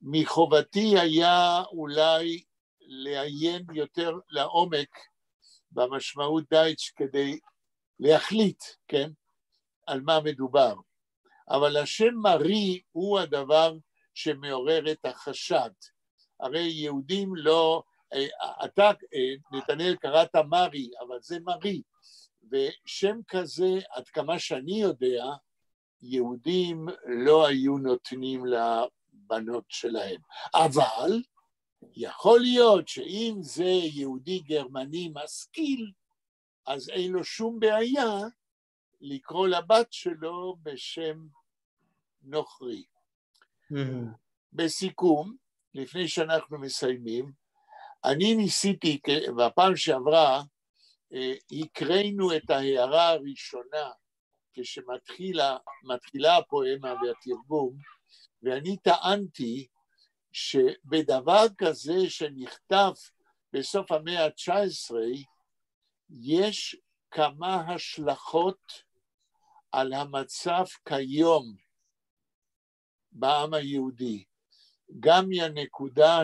שמחובתי היה אולי לעיין יותר לעומק במשמעות דייטש כדי להחליט, כן, על מה מדובר. אבל השם מרי הוא הדבר שמעורר את החשד. הרי יהודים לא, אתה נתנאל קראת מרי, אבל זה מרי, ושם כזה, עד כמה שאני יודע, יהודים לא היו נותנים לבנות שלהם. אבל יכול להיות שאם זה יהודי גרמני משכיל, אז אין לו שום בעיה לקרוא לבת שלו בשם נוכרי. בסיכום, לפני שאנחנו מסיימים, אני ניסיתי, בפעם שעברה, הקראנו את ההערה הראשונה, כשמתחילה הפואמה והתרגום, ואני טענתי שבדבר כזה שנכתב בסוף המאה ה-19, יש כמה השלכות על המצב כיום בעם היהודי, גם מהנקודה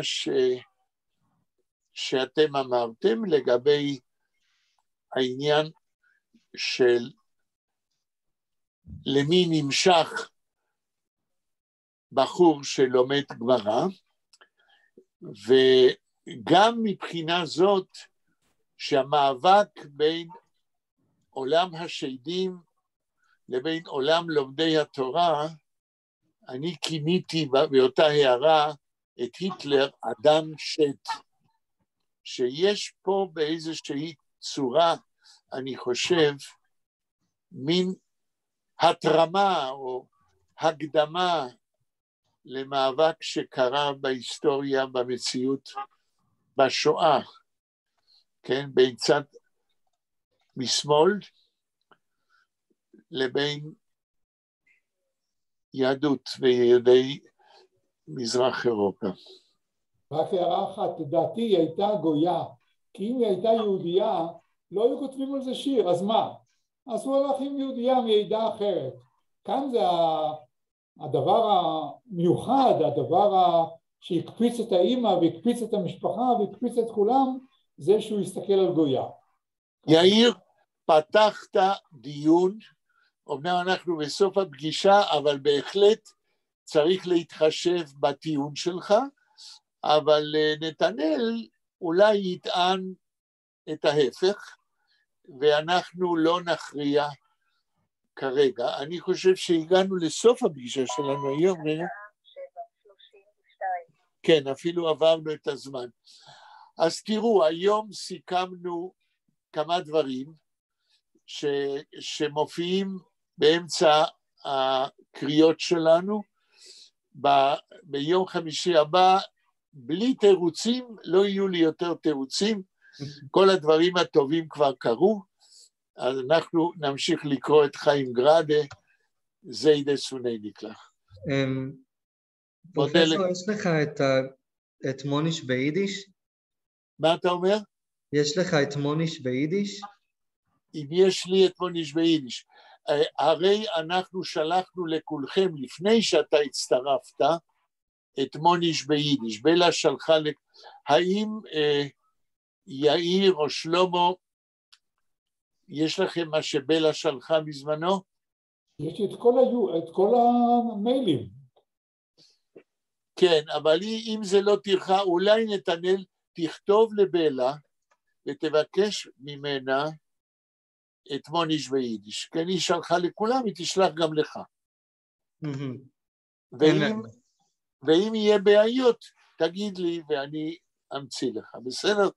שאתם אמרתם לגבי העניין של למי נמשך בחור שלומד גמרא, וגם מבחינה זאת שהמאבק בין עולם השדים לבין עולם לומדי התורה, אני כיניתי באותה הערה את היטלר אדם שד, שיש פה באיזושהי צורה, אני חושב, מין התרמה או הקדמה למאבק שקרה בהיסטוריה, במציאות, בשואה, כן, בין צד משמאל לבין יהדות ויהודי מזרח אירופה. רק הערה אחת, לדעתי היא הייתה גויה, כי אם היא הייתה יהודייה, לא היו כותבים על זה שיר, אז מה? אז הוא הלך עם יהודייה מעדה אחרת. כאן זה הדבר המיוחד, הדבר שהקפיץ את האמא והקפיץ את המשפחה והקפיץ את כולם, זה שהוא הסתכל על גויה. יאיר, פתחת דיון, אומנם אנחנו בסוף הפגישה, אבל בהחלט צריך להתחשב בטיעון שלך, אבל נתנאל אולי יטען את ההפך, ואנחנו לא נכריע כרגע. אני חושב שהגענו לסוף הפגישה שלנו היום. כן, אפילו עברנו את הזמן. אז תראו, היום סיכמנו כמה דברים שמופיעים באמצע הקריאות שלנו. ביום חמישי הבא, בלי תירוצים, לא יהיו לי יותר תירוצים, כל הדברים הטובים כבר קרו, אז אנחנו נמשיך לקרוא את חיים גרדה, זיידה סוני נקלח. פרופסור, יש לך את מוניש ביידיש? מה אתה אומר? יש לך את מוניש ביידיש? אם יש לי את מוניש ביידיש. הרי אנחנו שלחנו לכולכם, לפני שאתה הצטרפת, את מוניש ביידיש. בלה שלחה, האם יאיר או שלמה, יש לכם מה שבלה שלחה בזמנו? יש לי את כל המיילים. כן, אבל אם זה לא תרחה, אולי נתנאל תכתוב לבלה ותבקש ממנה את מוניש ביידיש, כי אני שלחה לכולם, היא תשלח גם לך. ואם יהיה בעיות, תגיד לי ואני אמציא לך, בסדר?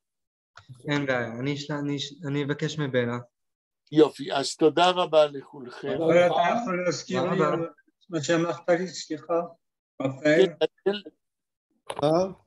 אין בעיה, אני אבקש מבלה. יופי, אז תודה רבה לכולכם. אבל אתה יכול להזכיר לי מה שאמרת לי, סליחה, רפאל?